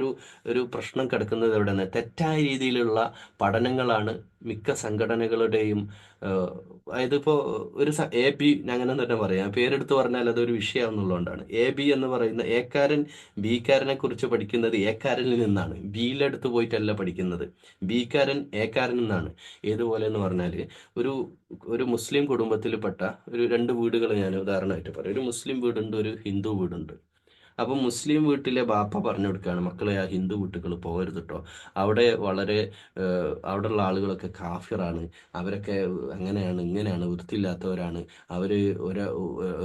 ഒരു പ്രശ്നം കിടക്കുന്നത് എവിടെയാണ്? തെറ്റായ രീതിയിലുള്ള പഠനങ്ങളാണ് മിക്ക സംഘടനകളുടെയും അതായത് ഇപ്പോൾ ഒരു എ ബി അങ്ങനെ തന്നെ പറയാം, പേരെടുത്ത് പറഞ്ഞാൽ അതൊരു വിഷയമാണെന്നുള്ളതുകൊണ്ടാണ്. എ ബി എന്ന് പറയുന്ന എക്കാരൻ ബിക്കാരനെ കുറിച്ച് പഠിക്കുന്നത് എക്കാരനിൽ നിന്നാണ്, ബിയിലെടുത്ത് പോയിട്ടല്ല പഠിക്കുന്നത്. ബിക്കാരൻ എക്കാരനിൽ നിന്നാണ്. ഏതുപോലെ എന്ന് പറഞ്ഞാൽ ഒരു ഒരു മുസ്ലിം കുടുംബത്തിൽപ്പെട്ട ഒരു രണ്ട് വീടുകൾ ഞാൻ ഉദാഹരണമായിട്ട് പറയാം. ഒരു മുസ്ലിം വീടുണ്ട്, ഒരു ഹിന്ദു വീടുണ്ട്. അപ്പം മുസ്ലിം വീട്ടിലെ ബാപ്പ പറഞ്ഞു കൊടുക്കുകയാണ്, മക്കളെ ആ ഹിന്ദു വീട്ടുകൾ പോകരുത് കേട്ടോ, അവിടെ വളരെ അവിടെയുള്ള ആളുകളൊക്കെ കാഫിറാണ്, അവരൊക്കെ അങ്ങനെയാണ് ഇങ്ങനെയാണ് വൃത്തിയില്ലാത്തവരാണ്, അവർ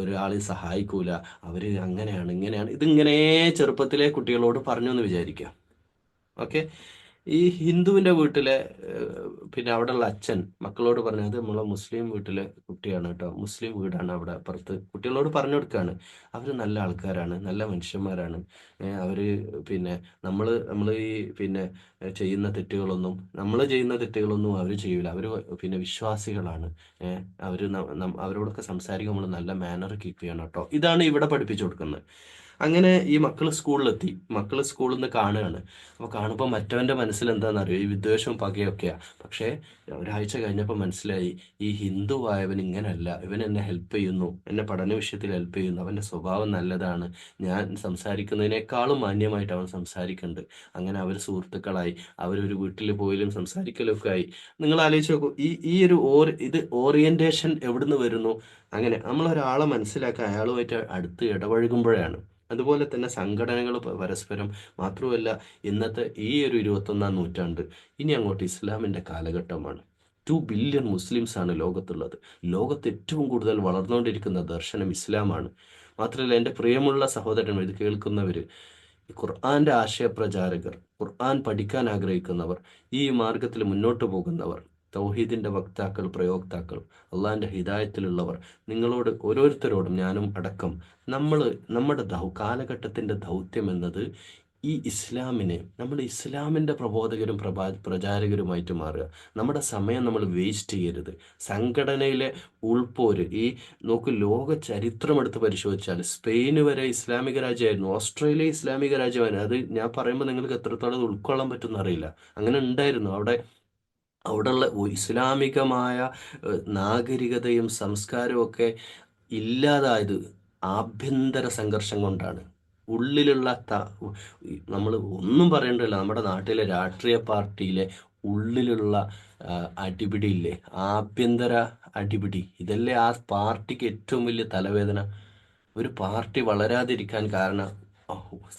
ഒരാളെ സഹായിക്കൂല, അവർ അങ്ങനെയാണ് ഇങ്ങനെയാണ്. ഇതിങ്ങനെ ചെറുപ്പത്തിലെ കുട്ടികളോട് പറഞ്ഞു എന്ന് വിചാരിക്കുക. ഓക്കെ. ഈ ഹിന്ദുവിന്റെ വീട്ടിലെ പിന്നെ അവിടെയുള്ള അച്ഛൻ മക്കളോട് പറഞ്ഞത് നമ്മളെ മുസ്ലിം വീട്ടിലെ കുട്ടിയാണ് കേട്ടോ, മുസ്ലിം വീടാണ് അവിടെ അപ്പുറത്ത്, കുട്ടികളോട് പറഞ്ഞു കൊടുക്കുകയാണ്. അവർ നല്ല ആൾക്കാരാണ്, നല്ല മനുഷ്യന്മാരാണ്. അവര് പിന്നെ നമ്മൾ ഈ പിന്നെ ചെയ്യുന്ന തെറ്റുകളൊന്നും അവർ ചെയ്യൂല, അവർ പിന്നെ വിശ്വാസികളാണ്. അവര് അവരോടൊക്കെ സംസാരിക്കുമ്പോൾ നമ്മൾ നല്ല മാനർ കീപ്പ് ചെയ്യണം കേട്ടോ. ഇതാണ് ഇവിടെ പഠിപ്പിച്ചു കൊടുക്കുന്നത്. അങ്ങനെ ഈ മക്കൾ സ്കൂളിൽ നിന്ന് കാണുകയാണ്. അപ്പോൾ കാണുമ്പോൾ മറ്റവൻ്റെ മനസ്സിൽ എന്താണെന്നറിയോ, ഈ വിദ്വേഷവും പകയൊക്കെയാ. പക്ഷേ ഒരാഴ്ച കഴിഞ്ഞപ്പോൾ മനസ്സിലായി, ഈ ഹിന്ദു ആയവൻ ഇങ്ങനല്ല, ഇവൻ എന്നെ ഹെൽപ്പ് ചെയ്യുന്നു, എന്നെ പഠന വിഷയത്തിൽ ഹെൽപ്പ് ചെയ്യുന്നു, അവൻ്റെ സ്വഭാവം നല്ലതാണ്, ഞാൻ സംസാരിക്കുന്നതിനേക്കാളും മാന്യമായിട്ട് അവൻ സംസാരിക്കുന്നുണ്ട്. അങ്ങനെ അവർ സുഹൃത്തുക്കളായി, അവരൊരു വീട്ടിൽ പോയാലും സംസാരിക്കലൊക്കെ ആയി. നിങ്ങൾ ആലോചിച്ച് നോക്കൂ, ഈ ഒരു ഇത് ഓറിയന്റേഷൻ എവിടുന്ന് വരുന്നു? അങ്ങനെ നമ്മളൊരാളെ മനസ്സിലാക്കാൻ അയാളുമായിട്ട് അടുത്ത് ഇടപഴകുമ്പോഴാണ്. അതുപോലെ തന്നെ സംഘടനകൾ പരസ്പരം, മാത്രമല്ല ഇന്നത്തെ ഈ ഒരു 21-ാം നൂറ്റാണ്ട്, ഇനി അങ്ങോട്ട് ഇസ്ലാമിൻ്റെ കാലഘട്ടമാണ്. 2 ബില്യൺ മുസ്ലിംസ് ആണ് ലോകത്തുള്ളത്. ലോകത്ത് ഏറ്റവും കൂടുതൽ വളർന്നുകൊണ്ടിരിക്കുന്ന ദർശനം ഇസ്ലാമാണ്. മാത്രമല്ല എൻ്റെ പ്രിയമുള്ള സഹോദരന്മാർ, ഇത് കേൾക്കുന്നവർ, ഖുർആന്റെ ആശയപ്രചാരകർ, ഖുർആൻ പഠിക്കാൻ ആഗ്രഹിക്കുന്നവർ, ഈ മാർഗത്തിൽ മുന്നോട്ട് പോകുന്നവർ, തൗഹീദിന്റെ വക്താക്കൾ, പ്രയോക്താക്കൾ, അള്ളാഹിന്റെ ഹിദായത്തിലുള്ളവർ, നിങ്ങളോട് ഓരോരുത്തരോടും ഞാനും അടക്കം, നമ്മുടെ കാലഘട്ടത്തിന്റെ ദൗത്യം എന്നത് ഈ നമ്മൾ ഇസ്ലാമിന്റെ പ്രബോധകരും പ്രചാരകരുമായിട്ട് മാറുക. നമ്മുടെ സമയം നമ്മൾ വേസ്റ്റ് ചെയ്യരുത്. സംഘടനയിലെ ഉൾപ്പോര്, നോക്കൂ, ലോക ചരിത്രം എടുത്ത് പരിശോധിച്ചാൽ സ്പെയിന് വരെ ഇസ്ലാമിക രാജ്യമായിരുന്നു, ഓസ്ട്രേലിയ ഇസ്ലാമിക രാജ്യമായിരുന്നു. അത് ഞാൻ പറയുമ്പോൾ നിങ്ങൾക്ക് എത്രത്തോളം അത് ഉൾക്കൊള്ളാൻ പറ്റുമെന്ന് അറിയില്ല. അങ്ങനെ ഉണ്ടായിരുന്നു. അവിടെയുള്ള ഇസ്ലാമികമായ നാഗരികതയും സംസ്കാരവും ഒക്കെ ഇല്ലാതായത് ആഭ്യന്തര സംഘർഷം കൊണ്ടാണ്. ഉള്ളിലുള്ള നമ്മൾ ഒന്നും പറയണ്ടല്ലോ, നമ്മുടെ നാട്ടിലെ രാഷ്ട്രീയ പാർട്ടിയിലെ ഉള്ളിലുള്ള അടിപിടിയില്ലേ, ആഭ്യന്തര അടിപിടി, ഇതല്ലേ ആ പാർട്ടിക്ക് ഏറ്റവും വലിയ തലവേദന. ഒരു പാർട്ടി വളരാതിരിക്കാൻ കാരണം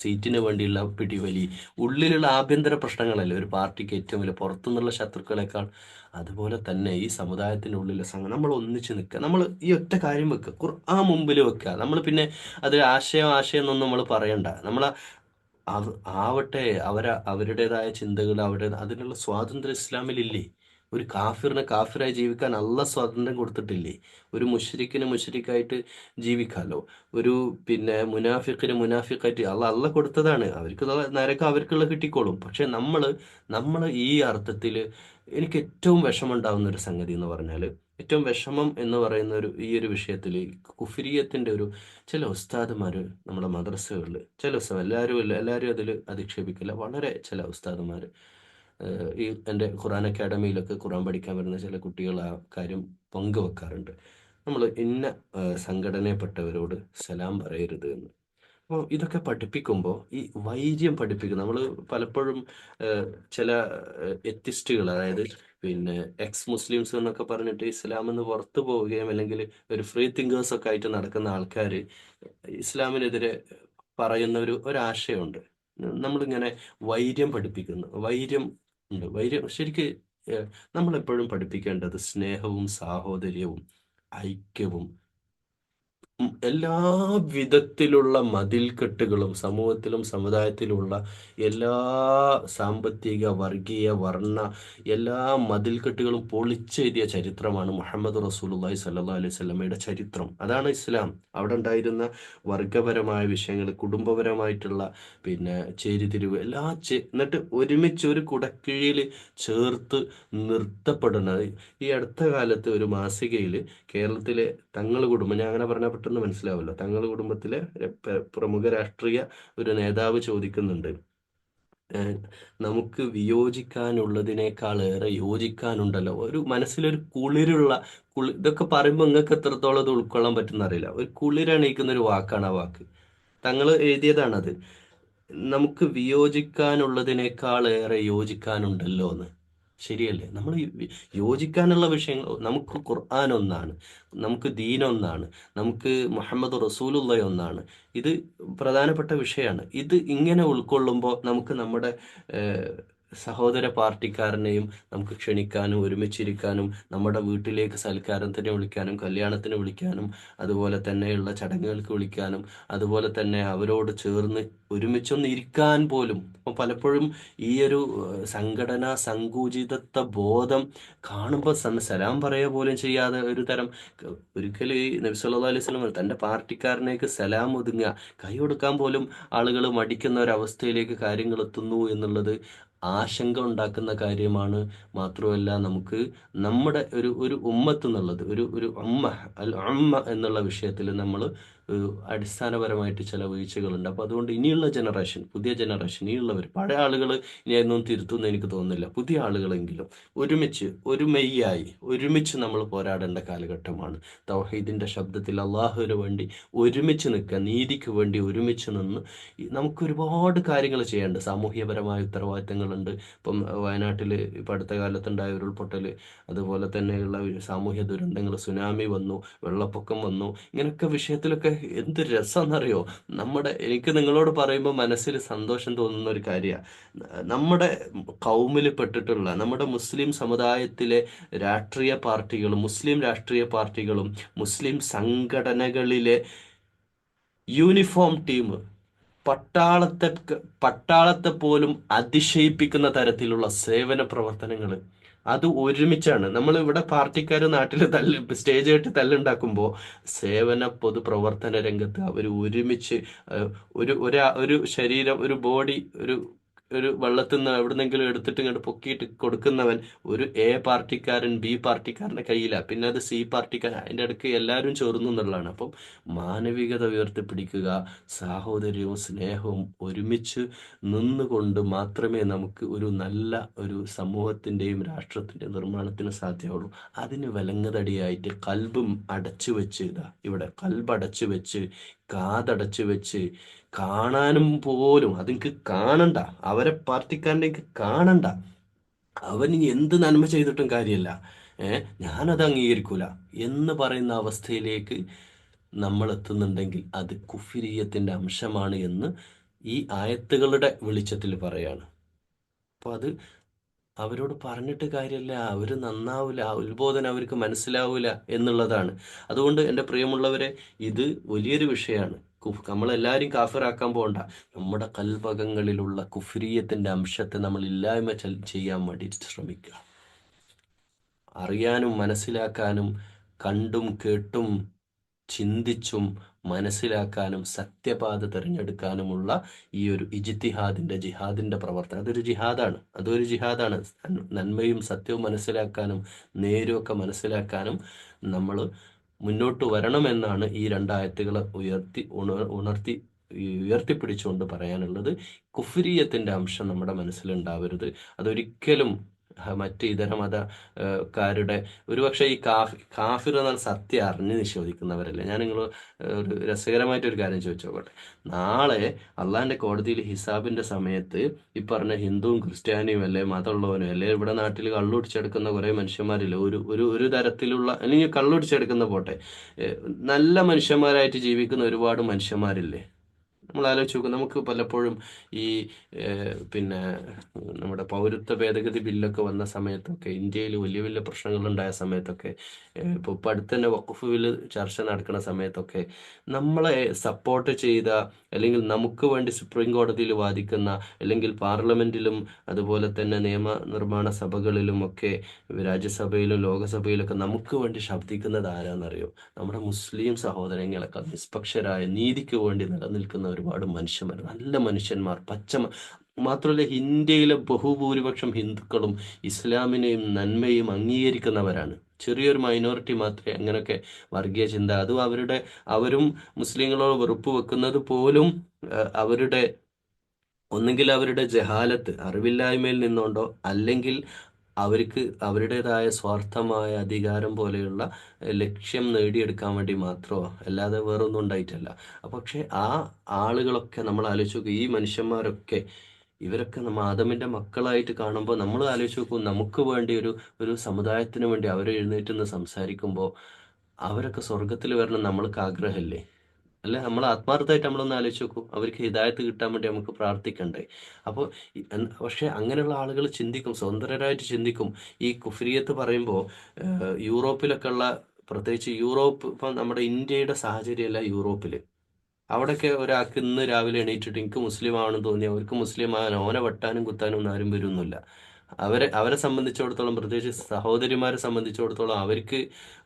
സീറ്റിന് വേണ്ടിയുള്ള പിടിവലി, ഉള്ളിലുള്ള ആഭ്യന്തര പ്രശ്നങ്ങളല്ലേ ഒരു പാർട്ടിക്ക് ഏറ്റവും വലിയ, പുറത്തുനിന്നുള്ള ശത്രുക്കളെക്കാൾ. അതുപോലെ തന്നെ ഈ സമുദായത്തിൻ്റെ ഉള്ളിലെ നമ്മൾ ഒന്നിച്ച് നിൽക്കുക, നമ്മൾ ഈ ഒറ്റ കാര്യം വെക്കുക, ഖുർആൻ മുമ്പിൽ വെക്കുക. നമ്മൾ പിന്നെ അത് ആശയം എന്നൊന്നും നമ്മൾ പറയണ്ട. ആവട്ടെ, അവരുടേതായ ചിന്തകൾ, അതിനുള്ള സ്വാതന്ത്ര്യം ഇസ്ലാമിലില്ലേ? ഒരു കാഫിറിന് കാഫിറായി ജീവിക്കാൻ അള്ളാഹ് സ്വാതന്ത്ര്യം കൊടുത്തിട്ടില്ലേ? ഒരു മുശ്രിക്കിന് മുശ്രിക്കായിട്ട് ജീവിക്കാമല്ലോ. ഒരു പിന്നെ മുനാഫിക്കിന് മുനാഫിക്കായിട്ട് അള്ളാഹ് കൊടുത്തതാണ്. അവർക്ക് നരകം അവർക്കുള്ള കിട്ടിക്കോളും. പക്ഷെ നമ്മൾ ഈ അർത്ഥത്തിൽ എനിക്ക് ഏറ്റവും വിഷമമുണ്ടാകുന്ന ഒരു സംഗതി എന്ന് പറഞ്ഞാൽ, ഏറ്റവും വിഷമം എന്ന് പറയുന്ന ഈ ഒരു വിഷയത്തിൽ കുഫിരിയത്തിൻ്റെ ചില ഉസ്താദുമാർ നമ്മുടെ മദ്രസകളിൽ, എല്ലാവരും അതിൽ അധിക്ഷേപിക്കില്ല, വളരെ ചില ഉസ്താദുമാർ എൻ്റെ ഖുറാൻ അക്കാഡമിയിലൊക്കെ ഖുറാൻ പഠിക്കാൻ വരുന്ന ചില കുട്ടികൾ ആ കാര്യം പങ്കുവെക്കാറുണ്ട്. നമ്മൾ ഇന്ന സംഘടനയിൽപ്പെട്ടവരോട് സലാം പറയരുത് എന്ന്. അപ്പോൾ ഇതൊക്കെ പഠിപ്പിക്കുമ്പോൾ ഈ വൈര്യം പഠിപ്പിക്കും. നമ്മൾ പലപ്പോഴും ചില എത്തിസ്റ്റുകൾ, അതായത് പിന്നെ എക്സ് മുസ്ലിംസ് എന്നൊക്കെ പറഞ്ഞിട്ട് ഇസ്ലാമിൽ നിന്ന് പുറത്തു പോവുകയും അല്ലെങ്കിൽ ഒരു ഫ്രീ തിങ്കേഴ്സ് ഒക്കെ ആയിട്ട് നടക്കുന്ന ആൾക്കാർ ഇസ്ലാമിനെതിരെ പറയുന്ന ഒരാശയമുണ്ട്. നമ്മളിങ്ങനെ വൈര്യം പഠിപ്പിക്കുന്നു, വൈര്യം ഉണ്ട്. ശരിക്ക് നമ്മളെപ്പോഴും പഠിപ്പിക്കേണ്ടത് സ്നേഹവും സാഹോദര്യവും ഐക്യവും, എല്ലാ വിധത്തിലുള്ള മതിൽക്കെട്ടുകളും സമൂഹത്തിലും സമുദായത്തിലുള്ള എല്ലാ സാമ്പത്തിക, വർഗീയ, വർണ്ണ എല്ലാ മതിൽക്കെട്ടുകളും പൊളിച്ചെഴുതിയ ചരിത്രമാണ് മുഹമ്മദ് റസൂലുള്ളാഹി സ്വല്ലല്ലാഹു അലൈഹി വസല്ലമയുടെ ചരിത്രം. അതാണ് ഇസ്ലാം. അവിടെ ഉണ്ടായിരുന്ന വർഗപരമായ വിഷയങ്ങൾ, കുടുംബപരമായിട്ടുള്ള പിന്നെ ചേരിതിരിവ് എന്നിട്ട് ഒരുമിച്ച് ഒരു കുടക്കീഴിൽ ചേർത്ത് നിർത്തപ്പെടുന്നത്. ഈ അടുത്ത കാലത്ത് ഒരു മാസികയിൽ കേരളത്തിലെ തങ്ങൾ കുടുംബം, ഞാൻ അങ്ങനെ പറഞ്ഞാൽ പെട്ടെന്ന് മനസ്സിലാവല്ലോ, തങ്ങൾ കുടുംബത്തിലെ പ്രമുഖ രാഷ്ട്രീയ ഒരു നേതാവ് ചോദിക്കുന്നുണ്ട്, ഏഹ് നമുക്ക് വിയോജിക്കാനുള്ളതിനേക്കാളേറെ യോജിക്കാനുണ്ടല്ലോ. ഒരു മനസ്സിലൊരു കുളിരുള്ള ഇതൊക്കെ പറയുമ്പോൾ നിങ്ങൾക്ക് എത്രത്തോളം ഇത് ഉൾക്കൊള്ളാൻ പറ്റുന്ന അറിയില്ല. ഒരു കുളിരണിയിക്കുന്ന ഒരു വാക്കാണ് ആ വാക്ക്. തങ്ങൾ എഴുതിയതാണത്. നമുക്ക് വിയോജിക്കാനുള്ളതിനേക്കാളേറെ യോജിക്കാനുണ്ടല്ലോ എന്ന്. ശരിയല്ലേ? നമ്മൾ യോജിക്കാനുള്ള വിഷയങ്ങൾ, നമുക്ക് ഖുർആൻ ഒന്നാണ്, നമുക്ക് ദീൻ ഒന്നാണ്, നമുക്ക് മുഹമ്മദ് റസൂലുള്ള ഒന്നാണ്. ഇത് പ്രധാനപ്പെട്ട വിഷയമാണ്. ഇത് ഇങ്ങനെ ഉൾക്കൊള്ളുമ്പോൾ നമുക്ക് നമ്മുടെ ഏഹ്, സഹോദര പാർട്ടിക്കാരനെയും നമുക്ക് ക്ഷണിക്കാനും ഒരുമിച്ചിരിക്കാനും നമ്മുടെ വീട്ടിലേക്ക് സൽക്കാരത്തിന് വിളിക്കാനും കല്യാണത്തിന് വിളിക്കാനും അതുപോലെ തന്നെയുള്ള ചടങ്ങുകൾക്ക് വിളിക്കാനും അതുപോലെ തന്നെ അവരോട് ചേർന്ന് ഒരുമിച്ചൊന്ന് ഇരിക്കാൻ പോലും. അപ്പോൾ പലപ്പോഴും ഈ ഒരു സംഘടനാ സങ്കുചിതത്വ ബോധം കാണുമ്പോൾ സലാം പറയുക പോലും ചെയ്യാതെ ഒരു തരം ഒരിക്കലും ഈ നബി സല്ലല്ലാഹു അലൈഹി വസല്ലം തൻ്റെ പാർട്ടിക്കാരനേക്ക് സലാം ഒതുങ്ങുക, കൈ കൊടുക്കാൻ പോലും ആളുകൾ മടിക്കുന്ന ഒരവസ്ഥയിലേക്ക് കാര്യങ്ങൾ എത്തുന്നു എന്നുള്ളത് ആശങ്ക ഉണ്ടാക്കുന്ന കാര്യമാണ്. മാത്രമല്ല, നമുക്ക് നമ്മുടെ ഒരു ഉമ്മത്ത് എന്നുള്ളത് ഒരു ഉമ്മ ഉമ്മ എന്നുള്ള വിഷയത്തിൽ നമ്മൾ അടിസ്ഥാനപരമായിട്ട് ചില വീഴ്ചകളുണ്ട്. അപ്പോൾ അതുകൊണ്ട് ഇനിയുള്ള ജനറേഷൻ, പുതിയ ജനറേഷൻ, ഇനിയുള്ളവർ, പഴയ ആളുകൾ ഇനി അതൊന്നും തിരുത്തുമെന്ന് എനിക്ക് തോന്നുന്നില്ല. പുതിയ ആളുകളെങ്കിലും ഒരുമിച്ച് ഒരു മെയ്യായി ഒരുമിച്ച് നമ്മൾ പോരാടേണ്ട കാലഘട്ടമാണ്. തൗഹീദിൻ്റെ ശബ്ദത്തിൽ അള്ളാഹുവിന് വേണ്ടി ഒരുമിച്ച് നിൽക്കുക, നീതിക്ക് വേണ്ടി ഒരുമിച്ച് നിന്ന് നമുക്ക് ഒരുപാട് കാര്യങ്ങൾ ചെയ്യാനുണ്ട്. സാമൂഹ്യപരമായ ഉത്തരവാദിത്തങ്ങളുണ്ട്. ഇപ്പം വയനാട്ടിൽ ഇപ്പം അടുത്ത കാലത്തുണ്ടായ ഉരുൾപൊട്ടൽ, അതുപോലെ തന്നെയുള്ള സാമൂഹ്യ ദുരന്തങ്ങൾ, സുനാമി വന്നു, വെള്ളപ്പൊക്കം വന്നു, ഇങ്ങനെയൊക്കെ വിഷയത്തിലൊക്കെ എന്ത് രസമെന്നറിയോ. എനിക്ക് നിങ്ങളോട് പറയുമ്പോൾ മനസ്സിൽ സന്തോഷം തോന്നുന്ന ഒരു കാര്യമാണ്. നമ്മുടെ കൗമിൽ പെട്ടിട്ടുള്ള നമ്മുടെ മുസ്ലിം സമുദായത്തിലെ രാഷ്ട്രീയ പാർട്ടികളും മുസ്ലിം രാഷ്ട്രീയ പാർട്ടികളും മുസ്ലിം സംഘടനകളിലെ യൂണിഫോം ടീം പട്ടാളത്തെ പട്ടാളത്തെ പോലും അതിശയിപ്പിക്കുന്ന തരത്തിലുള്ള സേവന പ്രവർത്തനങ്ങൾ, അത് ഒരുമിച്ചാണ്. നമ്മൾ ഇവിടെ പാർട്ടിക്കാർ നാട്ടിൽ സ്റ്റേജ് കെട്ടി തല്ലുണ്ടാക്കുമ്പോൾ സേവന പൊതുപ്രവർത്തന രംഗത്ത് അവർ ഒരുമിച്ച് ഒരു ശരീരം, ഒരു ബോഡി, ഒരു ഒരു വെള്ളത്തിൽ നിന്ന് എവിടുന്നെങ്കിലും എടുത്തിട്ട് ഇങ്ങോട്ട് പൊക്കിയിട്ട് കൊടുക്കുന്നവൻ ഒരു എ പാർട്ടിക്കാരൻ ബി പാർട്ടിക്കാരൻ്റെ കയ്യിലാണ്, പിന്നെ അത് സി പാർട്ടിക്കാരൻ, അതിൻ്റെ ഇടയ്ക്ക് എല്ലാവരും ചേർന്നു എന്നുള്ളതാണ്. അപ്പം മാനവികത ഉയർത്തിപ്പിടിക്കുക, സാഹോദര്യവും സ്നേഹവും ഒരുമിച്ച് നിന്നുകൊണ്ട് മാത്രമേ നമുക്ക് ഒരു നല്ല ഒരു സമൂഹത്തിൻ്റെയും രാഷ്ട്രത്തിൻ്റെ നിർമ്മാണത്തിന് സാധ്യമാവുള്ളൂ. അതിന് വിലങ്ങുതടിയായിട്ട് കൽബും അടച്ചു വെച്ച്, ഇവിടെ കൽബ് അടച്ചു വെച്ച്, കാതടച്ചു വെച്ച്, കാണാനും പോലും അതെനിക്ക് കാണണ്ട, അവരെ പാർട്ടിക്കാരൻ്റെ എനിക്ക് കാണണ്ട, അവന് എന്ത് നന്മ ചെയ്തിട്ടും കാര്യമല്ല, ഞാനത് അംഗീകരിക്കൂല എന്ന് പറയുന്ന അവസ്ഥയിലേക്ക് നമ്മൾ എത്തുന്നുണ്ടെങ്കിൽ അത് കുഫിരിയത്തിൻ്റെ അംശമാണ് എന്ന് ഈ ആയത്തുകളുടെ വെളിച്ചത്തിൽ പറയാണ്. അപ്പോൾ അത് അവരോട് പറഞ്ഞിട്ട് കാര്യമില്ല, അവർ നന്നാവില്ല, ആ ഉത്ബോധനം അവർക്ക് മനസ്സിലാവില്ല എന്നുള്ളതാണ്. അതുകൊണ്ട് എൻ്റെ പ്രിയമുള്ളവരെ, ഇത് വലിയൊരു വിഷയമാണ്. നമ്മളെല്ലാവരും കാഫിറാക്കാൻ പോകണ്ട. നമ്മുടെ കൽഭകങ്ങളിലുള്ള കുഫ്രിയത്തിൻ്റെ അംശത്തെ നമ്മൾ ഇല്ലായ്മ ചെയ്യാൻ വേണ്ടിയിട്ട് ശ്രമിക്കുക. അറിയാനും മനസ്സിലാക്കാനും കണ്ടും കേട്ടും ചിന്തിച്ചും മനസ്സിലാക്കാനും സത്യപാത തിരഞ്ഞെടുക്കാനുമുള്ള ഈ ഒരു ജിഹാദിൻ്റെ പ്രവർത്തനം, അതൊരു ജിഹാദാണ്. നന്മയും സത്യവും മനസ്സിലാക്കാനും നേരുമൊക്കെ മനസ്സിലാക്കാനും നമ്മൾ മുന്നോട്ട് വരണമെന്നാണ് ഈ രണ്ടായത്തുകൾ ഉയർത്തിപ്പിടിച്ചുകൊണ്ട് പറയാനുള്ളത്. കുഫ്രിയത്തിൻ്റെ അംശം നമ്മുടെ മനസ്സിലുണ്ടാവരുത്. അതൊരിക്കലും മറ്റ് ഇതര മതക്കാരുടെ, ഒരുപക്ഷെ ഈ കാഫിർ എന്നാൽ സത്യം അറിഞ്ഞ് നിഷേധിക്കുന്നവരല്ലേ. ഞാൻ നിങ്ങൾ ഒരു രസകരമായിട്ടൊരു കാര്യം ചോദിച്ചോട്ടെ. നാളെ അള്ളാഹിൻ്റെ കോടതിയിൽ ഹിസാബിൻ്റെ സമയത്ത് ഈ പറഞ്ഞ ഹിന്ദുവും ക്രിസ്ത്യാനിയും അല്ലേ മതമുള്ളവനും അല്ലേ ഇവിടെ നാട്ടിൽ കള്ളുടിച്ചെടുക്കുന്ന കുറേ മനുഷ്യന്മാരില്ലേ, ഒരു തരത്തിലുള്ള, അല്ലെങ്കിൽ കള്ളുടിച്ചെടുക്കുന്ന പോട്ടെ, നല്ല മനുഷ്യന്മാരായിട്ട് ജീവിക്കുന്ന ഒരുപാട് മനുഷ്യന്മാരില്ലേ. നമ്മൾ ആലോചിച്ച് നോക്കും. നമുക്ക് പലപ്പോഴും ഈ പിന്നെ നമ്മുടെ പൗരത്വ ഭേദഗതി ബില്ലൊക്കെ വന്ന സമയത്തൊക്കെ, ഇന്ത്യയിൽ വലിയ വലിയ പ്രശ്നങ്ങളുണ്ടായ സമയത്തൊക്കെ, ഇപ്പോൾ അടുത്ത് തന്നെ വഖഫ് ബില്ല് ചർച്ച നടക്കുന്ന സമയത്തൊക്കെ നമ്മളെ സപ്പോർട്ട് ചെയ്ത, അല്ലെങ്കിൽ നമുക്ക് വേണ്ടി സുപ്രീം കോടതിയിൽ വാദിക്കുന്ന, അല്ലെങ്കിൽ പാർലമെന്റിലും അതുപോലെ തന്നെ നിയമനിർമ്മാണ സഭകളിലും ഒക്കെ, രാജ്യസഭയിലും ലോകസഭയിലൊക്കെ നമുക്ക് വേണ്ടി ശബ്ദിക്കുന്നത് ആരാന്നറിയോ? നമ്മുടെ മുസ്ലിം സഹോദരങ്ങളൊക്കെ നിഷ്പക്ഷരായ നീതിക്ക് വേണ്ടി നിലനിൽക്കുന്ന ഒരുപാട് മനുഷ്യന്മാർ, നല്ല മനുഷ്യന്മാർ, മാത്രമല്ല ഇന്ത്യയിലെ ബഹുഭൂരിപക്ഷം ഹിന്ദുക്കളും ഇസ്ലാമിനെയും നന്മയും അംഗീകരിക്കുന്നവരാണ്. ചെറിയൊരു മൈനോറിറ്റി മാത്രമേ അങ്ങനെയൊക്കെ വർഗീയ ചിന്ത, അതും അവരും മുസ്ലിങ്ങളോട് വെറുപ്പ് വെക്കുന്നത് പോലും അവരുടെ ഒന്നുകിൽ അവരുടെ ജഹാലത്ത് അറിവില്ലായ്മയിൽ നിന്നുകൊണ്ടോ, അല്ലെങ്കിൽ അവർക്ക് അവരുടേതായ സ്വാർത്ഥമായ അധികാരം പോലെയുള്ള ലക്ഷ്യം നേടിയെടുക്കാൻ വേണ്ടി മാത്രമോ, അല്ലാതെ വേറൊന്നും ഉണ്ടായിട്ടല്ല. പക്ഷെ ആ ആളുകളൊക്കെ നമ്മൾ ആലോചിച്ച് നോക്കും, ഈ മനുഷ്യന്മാരൊക്കെ ഇവരൊക്കെ നമ്മ ആദമിന്റെ മക്കളായിട്ട് കാണുമ്പോൾ നമ്മൾ ആലോചിച്ച് നോക്കും, നമുക്ക് വേണ്ടി ഒരു സമുദായത്തിന് വേണ്ടി അവർ എഴുന്നേറ്റ് നിന്ന് സംസാരിക്കുമ്പോൾ അവരൊക്കെ സ്വർഗത്തിൽ വരണം നമ്മൾക്ക് ആഗ്രഹമല്ലേ? അല്ല, നമ്മൾ ആത്മാർത്ഥമായിട്ട് നമ്മളൊന്ന് ആലോചിച്ച് നോക്കൂ, അവർക്ക് ഹിദായത്ത് കിട്ടാൻ വേണ്ടി നമുക്ക് പ്രാർത്ഥിക്കണ്ടേ? അപ്പോൾ പക്ഷെ അങ്ങനെയുള്ള ആളുകൾ ചിന്തിക്കും, സ്വതന്ത്രരായിട്ട് ചിന്തിക്കും. ഈ കുഫ്രിയത്ത് പറയുമ്പോൾ യൂറോപ്പിലൊക്കെ ഉള്ള, പ്രത്യേകിച്ച് യൂറോപ്പ്, ഇപ്പം നമ്മുടെ ഇന്ത്യയുടെ സാഹചര്യമല്ല യൂറോപ്പിൽ. അവിടെയൊക്കെ ഒരാൾക്ക് ഇന്ന് രാവിലെ എണീറ്റിട്ട് എനിക്ക് മുസ്ലിം ആവണമെന്ന് തോന്നി അവർക്ക് മുസ്ലിം ആകാൻ ഓനെ വെട്ടാനും കുത്താനും ഒന്നും ആരും വരുന്നില്ല. അവരെ സംബന്ധിച്ചിടത്തോളം, പ്രത്യേകിച്ച് സഹോദരിമാരെ സംബന്ധിച്ചിടത്തോളം, അവർക്ക്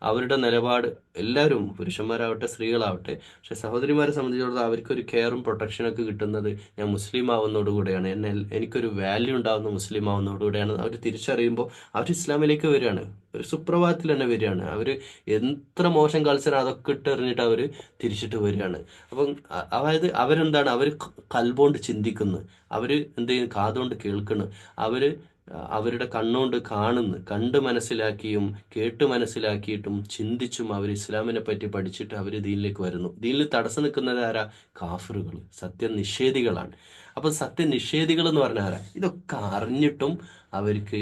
അവരുടെ നിലപാട്, എല്ലാവരും പുരുഷന്മാരാവട്ടെ സ്ത്രീകളാവട്ടെ, പക്ഷെ സഹോദരിമാരെ സംബന്ധിച്ചിടത്തോളം അവർക്കൊരു കെയറും പ്രൊട്ടക്ഷനൊക്കെ കിട്ടുന്നത് ഞാൻ മുസ്ലിം ആവുന്നതോടുകൂടെയാണ്, എനിക്കൊരു വാല്യൂ ഉണ്ടാവുന്ന മുസ്ലിം ആവുന്നതോടുകൂടെയാണ്. അവർ തിരിച്ചറിയുമ്പോൾ അവർ ഇസ്ലാമിലേക്ക് വരികയാണ്, ഒരു സുപ്രഭാതത്തിൽ തന്നെ വരികയാണ്. അവർ എത്ര മോശം കൾച്ചർ അതൊക്കെ ഇട്ടെറിഞ്ഞിട്ട് അവർ തിരിച്ചിട്ട് വരികയാണ്. അപ്പം അതായത് അവരെന്താണ്, അവർ കൽബോണ്ട് ചിന്തിക്കുന്നു, അവർ എന്ത് ചെയ്യുന്നു, കാതുകൊണ്ട് കേൾക്കുന്നു, അവര് അവരുടെ കണ്ണുകൊണ്ട് കാണുന്നു, കണ്ട് മനസ്സിലാക്കിയും കേട്ട് മനസ്സിലാക്കിയിട്ടും ചിന്തിച്ചും അവർ ഇസ്ലാമിനെ പറ്റി പഠിച്ചിട്ട് അവർ ദീനിലേക്ക് വരുന്നു. ദീനിൽ തടസ്സം നിൽക്കുന്നത് ആരാ? കാഫിറുകൾ, സത്യനിഷേധികളാണ്. അപ്പൊ സത്യനിഷേധികൾ എന്ന് പറഞ്ഞാൽ ആരാ? ഇതൊക്കെ അറിഞ്ഞിട്ടും അവർക്ക്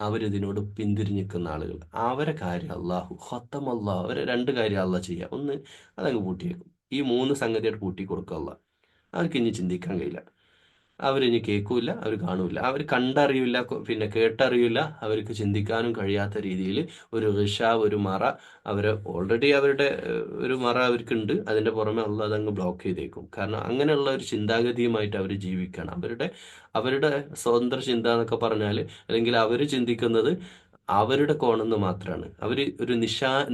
അവരിതിനോട് പിന്തിരിഞ്ഞ് നിൽക്കുന്ന ആളുകൾ. അവരെ കാര്യം അള്ളാഹു ഖത്തം, അള്ളാഹു അവരെ രണ്ട് കാര്യം അള്ളാഹ് ചെയ്യുക. ഒന്ന്, അതങ്ങ് പൂട്ടിയേക്കും. ഈ മൂന്ന് സംഗതിയായിട്ട് പൂട്ടി കൊടുക്കുക അള്ളാഹ്. അവർക്ക് ഇനി ചിന്തിക്കാൻ കഴിയില്ല, അവരിനി കേൾക്കൂല, അവർ കാണൂല, അവർ കണ്ടറിയില്ല, പിന്നെ കേട്ടറിയില്ല, അവർക്ക് ചിന്തിക്കാനും കഴിയാത്ത രീതിയിൽ ഒരു ഋഷാവ്, ഒരു മറ, അവരെ ഓൾറെഡി അവരുടെ ഒരു മറ അവർക്കുണ്ട്, അതിന്റെ പുറമെ ഉള്ള അതങ്ങ് ബ്ലോക്ക് ചെയ്തേക്കും. കാരണം അങ്ങനെയുള്ള ഒരു ചിന്താഗതിയുമായിട്ട് അവർ ജീവിക്കണം. അവരുടെ സ്വതന്ത്ര ചിന്ത എന്നൊക്കെ പറഞ്ഞാൽ, അല്ലെങ്കിൽ അവർ ചിന്തിക്കുന്നത് അവരുടെ കോണെന്ന് മാത്രമാണ്. അവർ ഒരു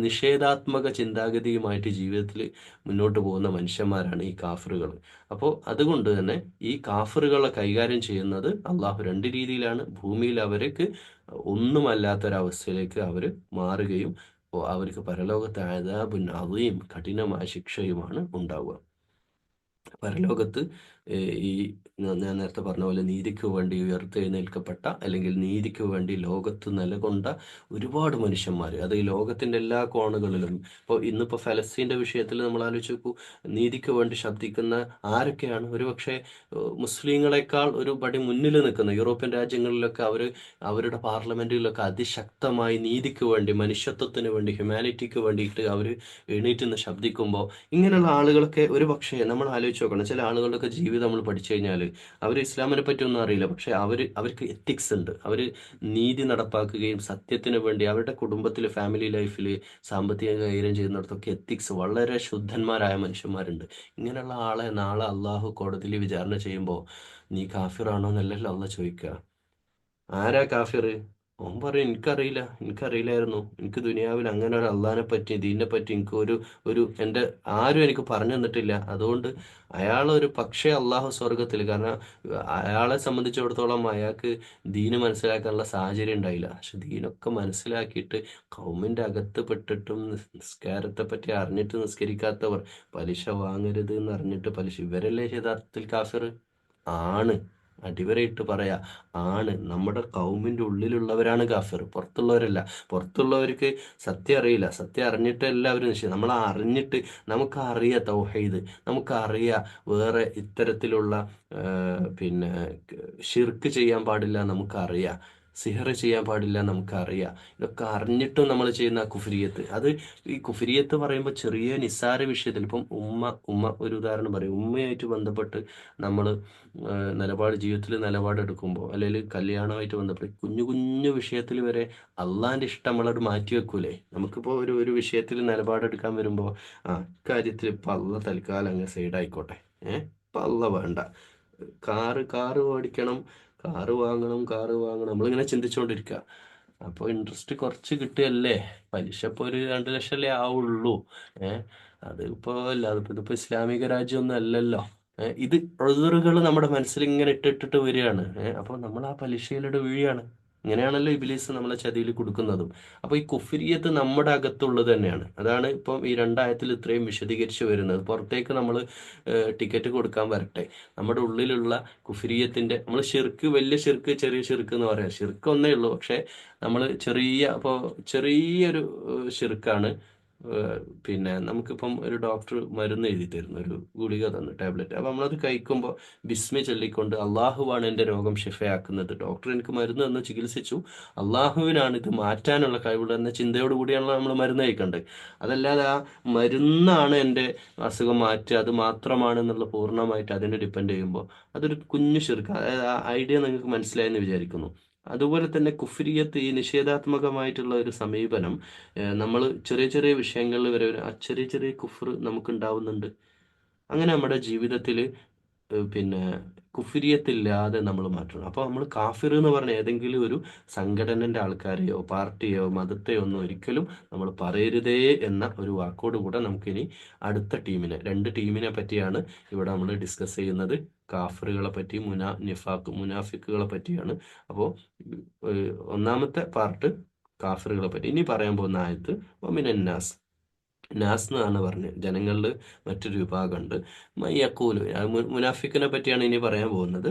നിഷേധാത്മക ചിന്താഗതിയുമായിട്ട് ജീവിതത്തിൽ മുന്നോട്ട് പോകുന്ന മനുഷ്യന്മാരാണ് ഈ കാഫറുകൾ. അപ്പോൾ അതുകൊണ്ട് തന്നെ ഈ കാഫറുകളെ കൈകാര്യം ചെയ്യുന്നത് അള്ളാഹു രണ്ട് രീതിയിലാണ്. ഭൂമിയിൽ അവർക്ക് ഒന്നുമല്ലാത്തൊരവസ്ഥയിലേക്ക് അവർ മാറുകയും അവർക്ക് പരലോകത്തെ അദാബുൻ അദീം, കഠിനമായ ശിക്ഷയുമാണ് ഉണ്ടാവുക. പരലോകത്ത് ഈ ഞാൻ നേരത്തെ പറഞ്ഞ പോലെ നീതിക്ക് വേണ്ടി ഉയർത്തെഴുന്നേൽക്കപ്പെട്ട, അല്ലെങ്കിൽ നീതിക്ക് വേണ്ടി ലോകത്ത് നിലകൊണ്ട ഒരുപാട് മനുഷ്യന്മാർ, അത് ഈ ലോകത്തിന്റെ എല്ലാ കോണുകളിലും. ഇന്നിപ്പോൾ ഫലസ്തീന്റെ വിഷയത്തിൽ നമ്മൾ ആലോചിച്ച് നോക്കൂ, നീതിക്ക് വേണ്ടി ശബ്ദിക്കുന്ന ആരൊക്കെയാണ്? ഒരുപക്ഷെ മുസ്ലിങ്ങളെക്കാൾ ഒരു പടി മുന്നിൽ നിൽക്കുന്ന യൂറോപ്യൻ രാജ്യങ്ങളിലൊക്കെ അവരുടെ പാർലമെന്റുകളിലൊക്കെ അതിശക്തമായി നീതിക്ക് വേണ്ടി, മനുഷ്യത്വത്തിന് വേണ്ടി, ഹ്യൂമാനിറ്റിക്ക് വേണ്ടിയിട്ട് അവർ എണീറ്റ് നിന്ന് ശബ്ദിക്കുമ്പോൾ, ഇങ്ങനെയുള്ള ആളുകളൊക്കെ ഒരു പക്ഷേ നമ്മൾ ആലോചിച്ച് നോക്കണം. ചില ആളുകളുടെയൊക്കെ ജീവിതം നമ്മൾ പഠിച്ചു കഴിഞ്ഞാൽ അവർ ഇസ്ലാമിനെ പറ്റി ഒന്നും അറിയില്ല, പക്ഷെ അവർക്ക് എത്തിക്സ് ഉണ്ട്. അവർ നീതി നടപ്പാക്കുകയും സത്യത്തിന് വേണ്ടി അവരുടെ കുടുംബത്തിൽ, ഫാമിലി ലൈഫിൽ, സാമ്പത്തിക കൈകാര്യം ചെയ്യുന്നിടത്തൊക്കെ എത്തിക്സ്, വളരെ ശുദ്ധന്മാരായ മനുഷ്യന്മാരുണ്ട്. ഇങ്ങനെയുള്ള ആളെ നാളെ അള്ളാഹു കോടതിയിൽ വിചാരണ ചെയ്യുമ്പോൾ നീ കാഫിറാണോ എന്നല്ലല്ലോ അള്ളാഹ് ചോദിക്കുക. ആരാ കാഫിർ? ഓൻ പറയും എനിക്കറിയില്ലായിരുന്നു, എനിക്ക് ദുനിയാവിൽ അങ്ങനെ ഒരു അള്ളാഹിനെ പറ്റി, ദീനിനെ പറ്റി എനിക്ക് ഒരു എൻ്റെ ആരും എനിക്ക് പറഞ്ഞു തന്നിട്ടില്ല. അതുകൊണ്ട് അയാളൊരു പക്ഷേ അള്ളാഹു സ്വർഗത്തിൽ, കാരണം അയാളെ സംബന്ധിച്ചിടത്തോളം അയാൾക്ക് ദീന് മനസ്സിലാക്കാനുള്ള സാഹചര്യം ഉണ്ടായില്ല. പക്ഷെ ദീനൊക്കെ മനസ്സിലാക്കിയിട്ട് കൗമിൻ്റെ അകത്ത് പെട്ടിട്ടും നിസ്കാരത്തെ പറ്റി അറിഞ്ഞിട്ട് നിസ്കരിക്കാത്തവർ, പലിശ വാങ്ങരുത് എന്ന് അറിഞ്ഞിട്ട് പലിശ, ഇവരല്ലേ യഥാർത്ഥത്തിൽ കാഫിർ? ആണ്, അടിവരയിട്ട് പറയാ, ആണ്. നമ്മുടെ കൗമിന്റെ ഉള്ളിലുള്ളവരാണ് കാഫിർ, പുറത്തുള്ളവരല്ല. പുറത്തുള്ളവർക്ക് സത്യം അറിയില്ല, സത്യം അറിഞ്ഞിട്ട് എല്ലാവരും നിശ്ചയം. നമ്മൾ അറിഞ്ഞിട്ട്, നമുക്കറിയാം തൗഹീദ്, നമുക്കറിയാം വേറെ ഇത്തരത്തിലുള്ള പിന്നെ ഷിർക്ക് ചെയ്യാൻ പാടില്ല, നമുക്കറിയാം സിഹർ ചെയ്യാൻ പാടില്ല, നമുക്കറിയാം. ഇതൊക്കെ അറിഞ്ഞിട്ടും നമ്മൾ ചെയ്യുന്ന കുഫ്രിയത്ത്, അത് ഈ കുഫ്രിയത്ത് പറയുമ്പോൾ ചെറിയ നിസ്സാര വിഷയത്തിൽ, ഇപ്പം ഉമ്മ ഒരു ഉദാഹരണം പറയും, ഉമ്മയായിട്ട് ബന്ധപ്പെട്ട് നമ്മൾ ജീവിതത്തിൽ നിലപാടെടുക്കുമ്പോൾ, അല്ലെങ്കിൽ കല്യാണമായിട്ട് ബന്ധപ്പെട്ട് കുഞ്ഞു കുഞ്ഞു വിഷയത്തിൽ വരെ അള്ളാന്റെ ഇഷ്ടം നമ്മളത് മാറ്റി വെക്കൂലേ? നമുക്കിപ്പോൾ ഒരു വിഷയത്തിൽ നിലപാടെടുക്കാൻ വരുമ്പോൾ, കാര്യത്തിൽ ഇപ്പം അള്ള തൽക്കാലം അങ്ങ് സൈഡായിക്കോട്ടെ, ഇപ്പം അള്ള വേണ്ട, കാറ് ഓടിക്കണം, കാറ് വാങ്ങണം നമ്മളിങ്ങനെ ചിന്തിച്ചുകൊണ്ടിരിക്കുക. അപ്പോൾ ഇൻട്രസ്റ്റ് കുറച്ച് കിട്ടുകയല്ലേ, പലിശ ഇപ്പോൾ ഒരു 2 ലക്ഷം അല്ലേ ആവുള്ളൂ. അതിപ്പോ അല്ല, ഇതിപ്പോ ഇസ്ലാമിക രാജ്യമൊന്നും അല്ലല്ലോ. ഇത് ഉളുറുകൾ നമ്മുടെ മനസ്സിൽ ഇങ്ങനെ ഇട്ടിട്ടിട്ട് വരികയാണ്. അപ്പോൾ നമ്മൾ ആ പലിശയിലൂടെ വീഴുകയാണ്. ഇങ്ങനെയാണല്ലോ ഇബ്ലീസ് നമ്മളെ ചതിയിൽ കൊടുക്കുന്നതും. അപ്പോൾ ഈ കുഫ്രിയത്ത് നമ്മുടെ അകത്തുള്ളത് തന്നെയാണ്. അതാണ് ഇപ്പം ഈ രണ്ടായത്തിൽ ഇത്രയും വിശദീകരിച്ച് വരുന്നത്. പുറത്തേക്ക് നമ്മൾ ടിക്കറ്റ് കൊടുക്കാൻ വരട്ടെ, നമ്മുടെ ഉള്ളിലുള്ള കുഫ്രിയത്തിന്റെ, നമ്മൾ ഷിർക്ക്, വലിയ ഷിർക്ക്, ചെറിയ ഷിർക്ക് എന്ന് പറയാം. ഷിർക്ക് ഒന്നേ ഉള്ളൂ, പക്ഷെ നമ്മൾ അപ്പോൾ ചെറിയൊരു ഷിർക്കാണ്. പിന്നെ നമുക്കിപ്പം ഒരു ഡോക്ടർ മരുന്ന് എഴുതി തരുന്നു, ഒരു ഗുളിക തന്നു, ടാബ്ലറ്റ്. അപ്പം നമ്മളത് കഴിക്കുമ്പോൾ ബിസ്മി ചൊല്ലിക്കൊണ്ട് അള്ളാഹുവാണ് എൻ്റെ രോഗം ഷിഫയാക്കുന്നത്, ഡോക്ടർ എനിക്ക് മരുന്ന് തന്ന് ചികിത്സിച്ചു, അള്ളാഹുവിനാണ് ഇത് മാറ്റാനുള്ള കഴിവുള്ള എന്ന ചിന്തയോട് കൂടിയാണല്ലോ നമ്മൾ മരുന്ന് കഴിക്കേണ്ടത്. അതല്ലാതെ ആ മരുന്നാണ് എൻ്റെ അസുഖം മാറ്റുക, അത് മാത്രമാണെന്നുള്ള പൂർണ്ണമായിട്ട് അതിനെ ഡിപ്പെൻഡ് ചെയ്യുമ്പോൾ അതൊരു കുഞ്ഞു ശിർക്ക്. അതായത് ആ ഐഡിയ നിങ്ങൾക്ക് മനസ്സിലായെന്ന് വിചാരിക്കുന്നു. അതുപോലെ തന്നെ കുഫ്രിയത്ത്, ഈ നിഷേധാത്മകമായിട്ടുള്ള ഒരു സമീപനം, നമ്മൾ ചെറിയ ചെറിയ വിഷയങ്ങളിൽ വരെ ആ ചെറിയ ചെറിയ കുഫർ നമുക്കുണ്ടാവുന്നുണ്ട്. അങ്ങനെ നമ്മുടെ ജീവിതത്തിൽ പിന്നെ കുഫിരിയത്തില്ലാതെ നമ്മൾ മാറ്റണം. അപ്പോൾ നമ്മൾ കാഫിർ എന്ന് പറഞ്ഞ ഏതെങ്കിലും ഒരു സംഘടനൻ്റെ ആൾക്കാരെയോ പാർട്ടിയോ മതത്തെയോ ഒന്നും ഒരിക്കലും നമ്മൾ പറയരുതേ എന്ന ഒരു വാക്കോട് കൂടെ നമുക്കിനി അടുത്ത ടീമിനെ, രണ്ട് ടീമിനെ പറ്റിയാണ് ഇവിടെ നമ്മൾ ഡിസ്കസ് ചെയ്യുന്നത്. കാഫിറുകളെ പറ്റി, മുനാഫിക്കുകളെ പറ്റിയാണ്. അപ്പോൾ ഒന്നാമത്തെ പാർട്ട് കാഫിറുകളെ പറ്റി. ഇനി പറയാൻ പോകുന്ന ആയത്ത് വമിനന്നാസ്, നാസ് എന്നാണ് പറഞ്ഞത്, ജനങ്ങളിൽ മറ്റൊരു വിഭാഗമുണ്ട്. മയ്യക്കൂലു, മുനാഫിക്കിനെ പറ്റിയാണ് ഇനി പറയാൻ പോകുന്നത്.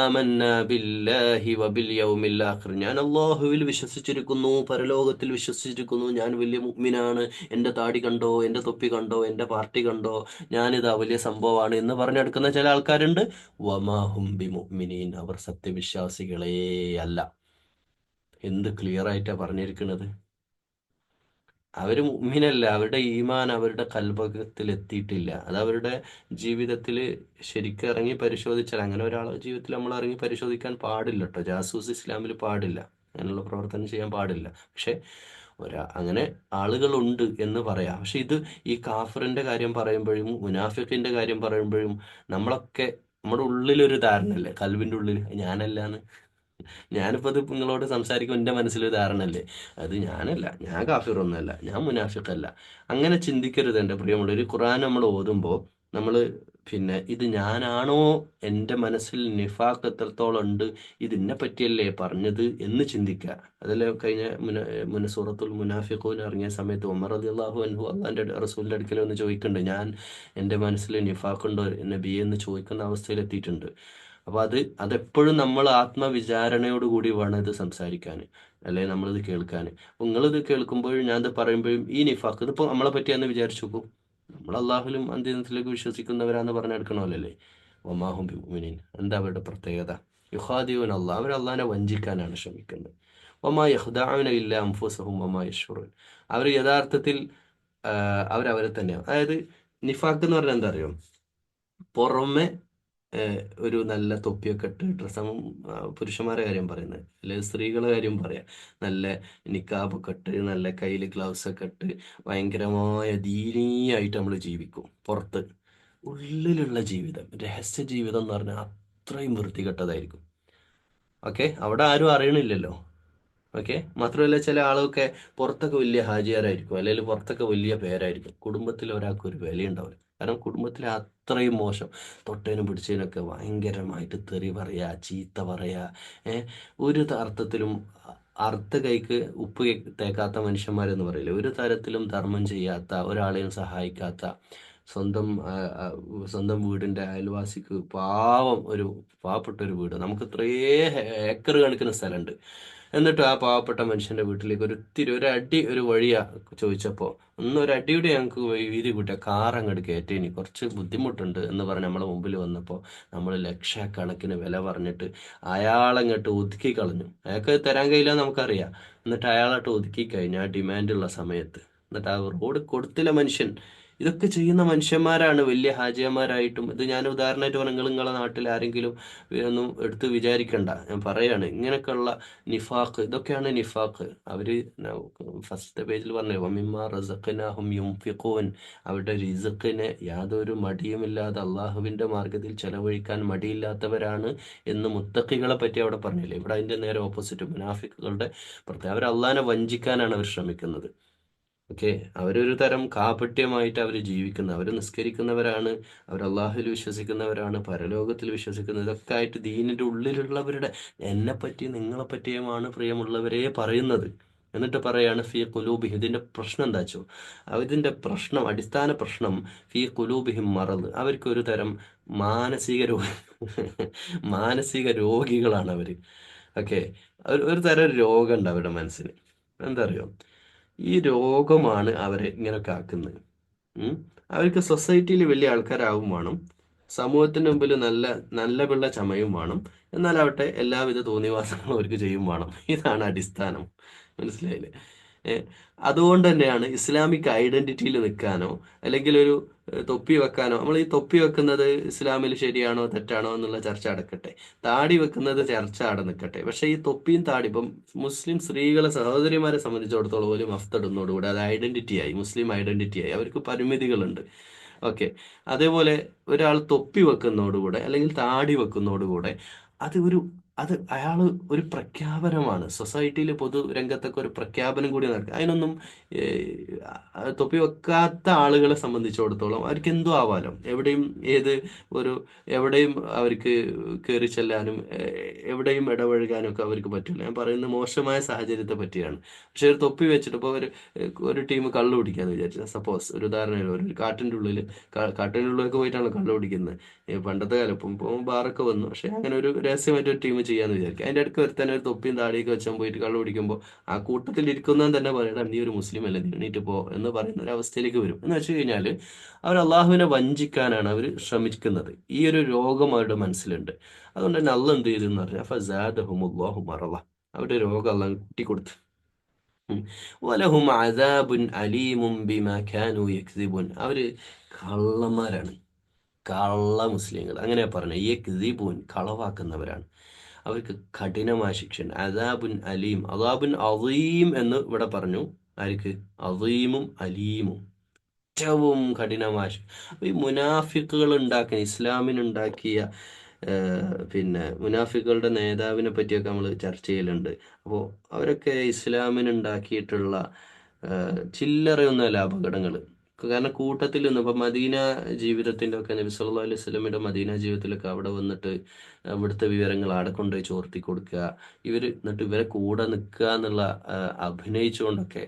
ആമന്ന ബില്ലാഹി വബിൽ യൗമിൽ ആഖിർ, ഞാൻ അല്ലാഹുവിൽ വിശ്വസിച്ചിരിക്കുന്നു, പരലോകത്തിൽ വിശ്വസിച്ചിരിക്കുന്നു, ഞാൻ വലിയ മുഅ്മിനാണ്, എൻ്റെ താടി കണ്ടോ, എൻ്റെ തൊപ്പി കണ്ടോ, എൻ്റെ പാർട്ടി കണ്ടോ, ഞാനിതാ വലിയ സംഭവമാണ് എന്ന് പറഞ്ഞെടുക്കുന്ന ചില ആൾക്കാരുണ്ട്. വമാഹും ബി മുഅ്മിനീൻ, അവർ സത്യവിശ്വാസികളേ അല്ല. എന്ത് ക്ലിയർ ആയിട്ടാ പറഞ്ഞിരിക്കുന്നത്. അവർ മുഅ്മിനല്ല, അവരുടെ ഈമാൻ അവരുടെ കൽബകത്തിൽ എത്തിയിട്ടില്ല. അത് അവരുടെ ജീവിതത്തിൽ ശരിക്കും ഇറങ്ങി പരിശോധിച്ചാൽ, അങ്ങനെ ഒരാളെ ജീവിതത്തിൽ നമ്മൾ ഇറങ്ങി പരിശോധിക്കാൻ പാടില്ല കേട്ടോ. ജാസൂസ് ഇസ്ലാമിൽ പാടില്ല, അങ്ങനെയുള്ള പ്രവർത്തനം ചെയ്യാൻ പാടില്ല. പക്ഷെ അങ്ങനെ ആളുകളുണ്ട് എന്ന് പറയാം. പക്ഷെ ഇത് ഈ കാഫറിന്റെ കാര്യം പറയുമ്പോഴും മുനാഫിക്കിന്റെ കാര്യം പറയുമ്പോഴും നമ്മളൊക്കെ, നമ്മുടെ ഉള്ളിലൊരു ധാരണല്ലേ, കൽവിന്റെ ഉള്ളിൽ ഞാനല്ലാന്ന്. ഞാനിപ്പോൾ ഇത് നിങ്ങളോട് സംസാരിക്കുമ്പോൾ എൻ്റെ മനസ്സിലൊരു ധാരണല്ലേ, അത് ഞാനല്ല, ഞാൻ കാഫിറൊന്നുമല്ല, ഞാൻ മുനാഫിക്കല്ല. അങ്ങനെ ചിന്തിക്കരുത് എൻ്റെ പ്രിയമുള്ളവർ. ഖുർആൻ നമ്മൾ ഓതുമ്പോൾ നമ്മൾ പിന്നെ ഇത് ഞാനാണോ, എൻ്റെ മനസ്സിൽ നിഫാഖ് എത്രത്തോളം ഉണ്ട്, ഇതിനെ പറ്റിയല്ലേ പറഞ്ഞത് എന്ന് ചിന്തിക്കുക. അതല്ലേ കഴിഞ്ഞ സൂറത്തുൽ മുനാഫിഖൂൻ ഇറങ്ങിയ സമയത്ത് ഉമർ റളിയല്ലാഹു അൻഹു അള്ളാൻ്റെ റസൂലിൻ്റെ അടുക്കൽ ഒന്ന് ചോദിക്കുന്നുണ്ട്, ഞാൻ എൻ്റെ മനസ്സിൽ നിഫാഖ് ഉണ്ടോ നബിയെ എന്ന് ചോദിക്കുന്ന അവസ്ഥയിലെത്തിയിട്ടുണ്ട്. അപ്പോൾ അതെപ്പോഴും നമ്മൾ ആത്മവിചാരണയോട് കൂടി വേണം ഇത് സംസാരിക്കാൻ, അല്ലെങ്കിൽ നമ്മളിത് കേൾക്കാൻ. അപ്പോൾ നിങ്ങളിത് കേൾക്കുമ്പോഴും ഞാനിത് പറയുമ്പോഴും ഈ നിഫാഖ് ഇതിപ്പോൾ നമ്മളെ പറ്റിയാന്ന് വിചാരിച്ചു നോക്കും. നമ്മൾ അള്ളാഹുലും അന്ത്യത്തിലേക്ക് വിശ്വസിക്കുന്നവരാന്ന് പറഞ്ഞെടുക്കണമല്ലേ. ഒമാഹും ബിമുഅ്മിനീൻ, എന്താ അവരുടെ പ്രത്യേകത? യുഹാദിഊൻ അള്ളാഹ്, അവർ അള്ളാഹിനെ വഞ്ചിക്കാനാണ് ശ്രമിക്കുന്നത്. ഒമാ യഖ്ദഊന ഇല്ലാ അൻഫുസഹും വമാ യശ്ഉറൂൻ, അവർ യഥാർത്ഥത്തിൽ അവരവരെ തന്നെയാണ്. അതായത് നിഫാഖ് എന്ന് പറഞ്ഞാൽ എന്താ അറിയോ, പുറമെ ഒരു നല്ല തൊപ്പിയൊക്കെ ഇട്ട് ഡ്രസ്സ്, പുരുഷന്മാരെ കാര്യം പറയുന്നത്, അല്ലെങ്കിൽ സ്ത്രീകളുടെ കാര്യം പറയാം, നല്ല നിക്കാബൊക്കെ ഇട്ട്, നല്ല കയ്യിൽ ഗ്ലൗസ് ഒക്കെ ഇട്ട്, ഭയങ്കരമായ ദീനീയായിട്ട് നമ്മൾ ജീവിക്കും പുറത്ത്. ഉള്ളിലുള്ള ജീവിതം, രഹസ്യ ജീവിതം എന്ന് പറഞ്ഞാൽ അത്രയും വൃത്തികെട്ടതായിരിക്കും. ഓക്കെ, അവിടെ ആരും അറിയണില്ലല്ലോ. ഓക്കെ, മാത്രമല്ല ചില ആളൊക്കെ പുറത്തൊക്കെ വലിയ ഹാജിയാരായിരിക്കും, അല്ലെങ്കിൽ പുറത്തൊക്കെ വലിയ പേരായിരിക്കും, കുടുംബത്തിൽ ഒരാൾക്ക് ഒരു വിലയുണ്ടാവില്ല. കാരണം കുടുംബത്തിൽ അത്രയും മോശം, തൊട്ടേനും പിടിച്ചതിനൊക്കെ ഭയങ്കരമായിട്ട് തെറി പറയുക, ചീത്ത പറയുക, ഒരു അർത്ഥത്തിലും അർത്ഥ കൈക്ക് ഉപ്പ് തേക്കാത്ത മനുഷ്യന്മാരെന്ന് പറയില്ല, ഒരു തരത്തിലും ധർമ്മം ചെയ്യാത്ത, ഒരാളെയും സഹായിക്കാത്ത, സ്വന്തം സ്വന്തം വീടിൻ്റെ അയൽവാസിക്ക് പാവപ്പെട്ട ഒരു വീട്, നമുക്ക് ഇത്രയേ ഏക്കർ കണക്കിന് സ്ഥലമുണ്ട്, എന്നിട്ട് ആ പാവപ്പെട്ട മനുഷ്യന്റെ വീട്ടിലേക്ക് ഒരു വഴിയാ ചോദിച്ചപ്പോൾ, ഒരു അടിയുടെ ഞങ്ങൾക്ക് വീതി കൂട്ടിയ കാർ അങ്ങോട്ട് കയറ്റേനി, കുറച്ച് ബുദ്ധിമുട്ടുണ്ട് എന്ന് പറഞ്ഞ് നമ്മളെ മുമ്പിൽ വന്നപ്പോൾ നമ്മൾ ലക്ഷക്കണക്കിന് വില പറഞ്ഞിട്ട് അയാളങ്ങോട്ട് ഒതുക്കി കളഞ്ഞു. അയാൾക്ക് തരാൻ കഴിയില്ല നമുക്കറിയാം. എന്നിട്ട് അയാളായിട്ട് ഒതുക്കി കഴിഞ്ഞു ആ ഡിമാൻഡുള്ള സമയത്ത്. എന്നിട്ട് ആ റോഡ് കൊടുത്തില്ല മനുഷ്യൻ. ഇതൊക്കെ ചെയ്യുന്ന മനുഷ്യന്മാരാണ് വലിയ ഹാജിയന്മാരായിട്ടും. ഇത് ഞാൻ ഉദാഹരണമായിട്ട് പറഞ്ഞു, നിങ്ങളെ നാട്ടിൽ ആരെങ്കിലും ഒന്നും എടുത്ത് വിചാരിക്കണ്ട, ഞാൻ പറയാണ്. ഇങ്ങനെയൊക്കെയുള്ള നിഫാഖ്, ഇതൊക്കെയാണ് നിഫാഖ്. അവര് ഫസ്റ്റ് പേജിൽ പറഞ്ഞു വമിമ്മാ റസഖ്നാഹും യുൻഫിഖൂൻ, അവരുടെ റിസ്ഖിനെ യാതൊരു മടിയുമില്ലാതെ അള്ളാഹുവിന്റെ മാർഗത്തിൽ ചെലവഴിക്കാൻ മടിയില്ലാത്തവരാണ് എന്ന് മുത്തഖികളെ പറ്റി അവിടെ പറഞ്ഞില്ലേ. ഇവിടെ അതിന്റെ നേരെ ഓപ്പോസിറ്റ് മുനാഫിക്കുകളുടെ പ്രത്യേകം, അവർ അള്ളാഹിനെ വഞ്ചിക്കാനാണ് അവർ ശ്രമിക്കുന്നത്. ഓക്കെ, അവരൊരു തരം കാപട്യമായിട്ട് അവർ ജീവിക്കുന്ന, അവർ നിസ്കരിക്കുന്നവരാണ്, അവർ അള്ളാഹുവിൽ വിശ്വസിക്കുന്നവരാണ്, പരലോകത്തിൽ വിശ്വസിക്കുന്ന, ഇതൊക്കെ ആയിട്ട് ദീനിന്റെ ഉള്ളിലുള്ളവരുടെ എന്നെ പറ്റി നിങ്ങളെ പറ്റിയുമാണ് പ്രിയമുള്ളവരെ പറയുന്നത്. എന്നിട്ട് പറയാണ് ഫീ കുലൂബിഹിം, ഇതിന്റെ പ്രശ്നം എന്താ വെച്ചോ, ഇതിന്റെ പ്രശ്നം, അടിസ്ഥാന പ്രശ്നം ഫീ കുലൂബിഹിം മറദ്, അവർക്ക് ഒരു തരം മാനസിക മാനസിക രോഗികളാണ് അവര്. ഓക്കെ, ഒരു തരം രോഗമുണ്ട് അവരുടെ മനസ്സിന്. എന്താ അറിയോ, ഈ രോഗമാണ് അവരെ ഇങ്ങനൊക്കെ ആക്കുന്നത്. ഉം. അവർക്ക് സൊസൈറ്റിയിൽ വലിയ ആൾക്കാരാവും വേണം, സമൂഹത്തിന് മുമ്പിൽ നല്ല നല്ല പിള്ള ചമയും വേണം, എന്നാലാവട്ടെ എല്ലാവിധ തോന്നിവാസങ്ങളും അവർക്ക് ചെയ്യും വേണം. ഇതാണ് അടിസ്ഥാനം. മനസ്സിലായില്ലേ? ഏ, അതുകൊണ്ട് തന്നെയാണ് ഇസ്ലാമിക് ഐഡന്റിറ്റിയിൽ നിൽക്കാനോ അല്ലെങ്കിൽ ഒരു തൊപ്പി വെക്കാനോ, നമ്മൾ ഈ തൊപ്പി വെക്കുന്നത് ഇസ്ലാമിൽ ശരിയാണോ തെറ്റാണോ എന്നുള്ള ചർച്ച അടക്കട്ടെ, താടി വെക്കുന്നത് ചർച്ച അവിടെ നിൽക്കട്ടെ, പക്ഷെ ഈ തൊപ്പിയും താടി ഇപ്പം മുസ്ലിം സ്ത്രീകളെ സഹോദരിമാരെ സംബന്ധിച്ചിടത്തോളം പോലും മഫ്തടുന്നതോടുകൂടി അത് ഐഡന്റിറ്റിയായി, മുസ്ലിം ഐഡന്റിറ്റിയായി, അവർക്ക് പരിമിതികളുണ്ട്. ഓക്കെ, അതേപോലെ ഒരാൾ തൊപ്പി വെക്കുന്നതോടുകൂടെ അല്ലെങ്കിൽ താടി വെക്കുന്നതോടുകൂടെ അത് ഒരു അത് അയാൾ ഒരു പ്രഖ്യാപനമാണ്, സൊസൈറ്റിയിൽ പൊതുരംഗത്തൊക്കെ ഒരു പ്രഖ്യാപനം കൂടി നടക്കുക. അതിനൊന്നും തൊപ്പി വെക്കാത്ത ആളുകളെ സംബന്ധിച്ചിടത്തോളം അവർക്ക് എന്തോ ആവാലോ, എവിടെയും ഏത് ഒരു എവിടെയും അവർക്ക് കയറി ചെല്ലാനും എവിടെയും ഇടപഴകാനും ഒക്കെ അവർക്ക് പറ്റില്ല. ഞാൻ പറയുന്നത് മോശമായ സാഹചര്യത്തെ പറ്റിയാണ്. പക്ഷെ ഒരു തൊപ്പി വെച്ചിട്ട് ഇപ്പോൾ ഒരു ടീം കള്ളു കുടിക്കാന്ന് വിചാരിച്ചു, സപ്പോസ് ഒരു ഉദാഹരണം, ഒരു കാട്ടിൻ്റെ ഉള്ളിൽ, കാട്ടിൻ്റെ ഉള്ളിലൊക്കെ പോയിട്ടാണ് കള്ളു കുടിക്കുന്നത്. പണ്ടത്തെ കാലം ഇപ്പം ബാറൊക്കെ വന്നു, പക്ഷെ അങ്ങനെ ഒരു രഹസ്യമായിട്ട് ഒരു ടീം ചെയ്യാന്ന് വിചാരിക്കും. അതിന്റെ അടുക്ക് ഒരുത്തന്നെ ഒരു തൊപ്പിയും താടിയൊക്കെ വെച്ചാൽ പോയിട്ട് കള്ളു കുടിക്കുമ്പോൾ ആ കൂട്ടത്തിൽ ഇരിക്കുന്നവൻ തന്നെ പറയണം നീ ഒരു മുസ്ലിം അല്ലേ, നീ എണീറ്റ് പോ എന്ന് പറയുന്ന ഒരു അവസ്ഥയിലേക്ക് വരും. എന്ന് വെച്ച് കഴിഞ്ഞാൽ അവർ അള്ളാഹുവിനെ വഞ്ചിക്കാനാണ് അവർ ശ്രമിക്കുന്നത്. ഈ ഒരു രോഗം അവരുടെ മനസ്സിലുണ്ട്. അതുകൊണ്ട് തന്നെ അള്ള എന്ത് ചെയ്തെന്ന് പറഞ്ഞാൽ ഫസാദഹുമുല്ലാഹു മറള, അവരുടെ രോഗം അള്ളാഹ് കൂട്ടിക്കൊടുത്തു. വലഹും അദാബുൻ അലീമും ബിമാ കാനൂ യക്സിബുൻ, അവര് കള്ളന്മാരാണ്, കള്ള മുസ്ലിങ്ങൾ, അങ്ങനെയാ പറഞ്ഞത്. ഈ കിദീബൂൻ, കളവാക്കുന്നവരാണ്. അവർക്ക് കഠിനമായ ശിക്ഷ, അദാബുൻ അലീം, അദാബുൻ അദീം എന്ന് ഇവിടെ പറഞ്ഞു. ആർക്ക്? അദീമും അലീമും, ഏറ്റവും കഠിനമായ അപ്പൊ ഈ മുനാഫിക്കുകൾ ഉണ്ടാക്കിയ, ഇസ്ലാമിനുണ്ടാക്കിയ പിന്നെ മുനാഫിക്കുകളുടെ നേതാവിനെ പറ്റിയൊക്കെ നമ്മൾ ചർച്ച ചെയ്യലുണ്ട്. അപ്പോൾ അവരൊക്കെ ഇസ്ലാമിനുണ്ടാക്കിയിട്ടുള്ള ചില്ലറയൊന്നുമല്ല അപകടങ്ങൾ. കാരണം കൂട്ടത്തിൽ നിന്ന് ഇപ്പൊ മദീന ജീവിതത്തിന്റെ ഒക്കെ നബി സല്ലല്ലാഹു അലൈഹി വസല്ലമയുടെ മദീന ജീവിതത്തിലൊക്കെ അവിടെ വന്നിട്ട് ഇവിടുത്തെ വിവരങ്ങൾ ആടെ കൊണ്ടുപോയി ചോർത്തി കൊടുക്കുക, എന്നിട്ട് ഇവരെ കൂടെ നിൽക്കുക എന്നുള്ള അഭിനയിച്ചുകൊണ്ടൊക്കെ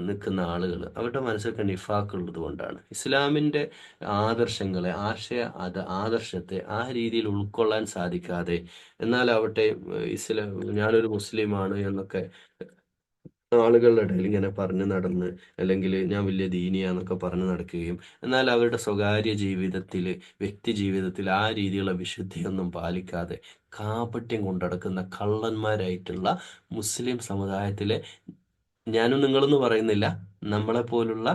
നിൽക്കുന്ന ആളുകൾ, അവരുടെ മനസ്സിലൊക്കെ നിഫാഖ് ഉള്ളത് കൊണ്ടാണ്. ഇസ്ലാമിന്റെ ആദർശങ്ങളെ, ആദർശത്തെ ആ രീതിയിൽ ഉൾക്കൊള്ളാൻ സാധിക്കാതെ, എന്നാലാവട്ടെ ഞാനൊരു മുസ്ലിമാണ് എന്നൊക്കെ ആളുകളുടെ ഇടയിൽ ഇങ്ങനെ പറഞ്ഞു നടന്ന്, അല്ലെങ്കിൽ ഞാൻ വലിയ ദീനിയാന്നൊക്കെ പറഞ്ഞു നടക്കുകയും, എന്നാൽ അവരുടെ സ്വകാര്യ ജീവിതത്തിൽ, വ്യക്തി ജീവിതത്തിൽ ആ രീതിയിലുള്ള വിശുദ്ധിയൊന്നും പാലിക്കാതെ കാപട്യം കൊണ്ടടക്കുന്ന കള്ളന്മാരായിട്ടുള്ള മുസ്ലിം സമുദായത്തിലെ, ഞാനും നിങ്ങളൊന്നും പറയുന്നില്ല, നമ്മളെ പോലുള്ള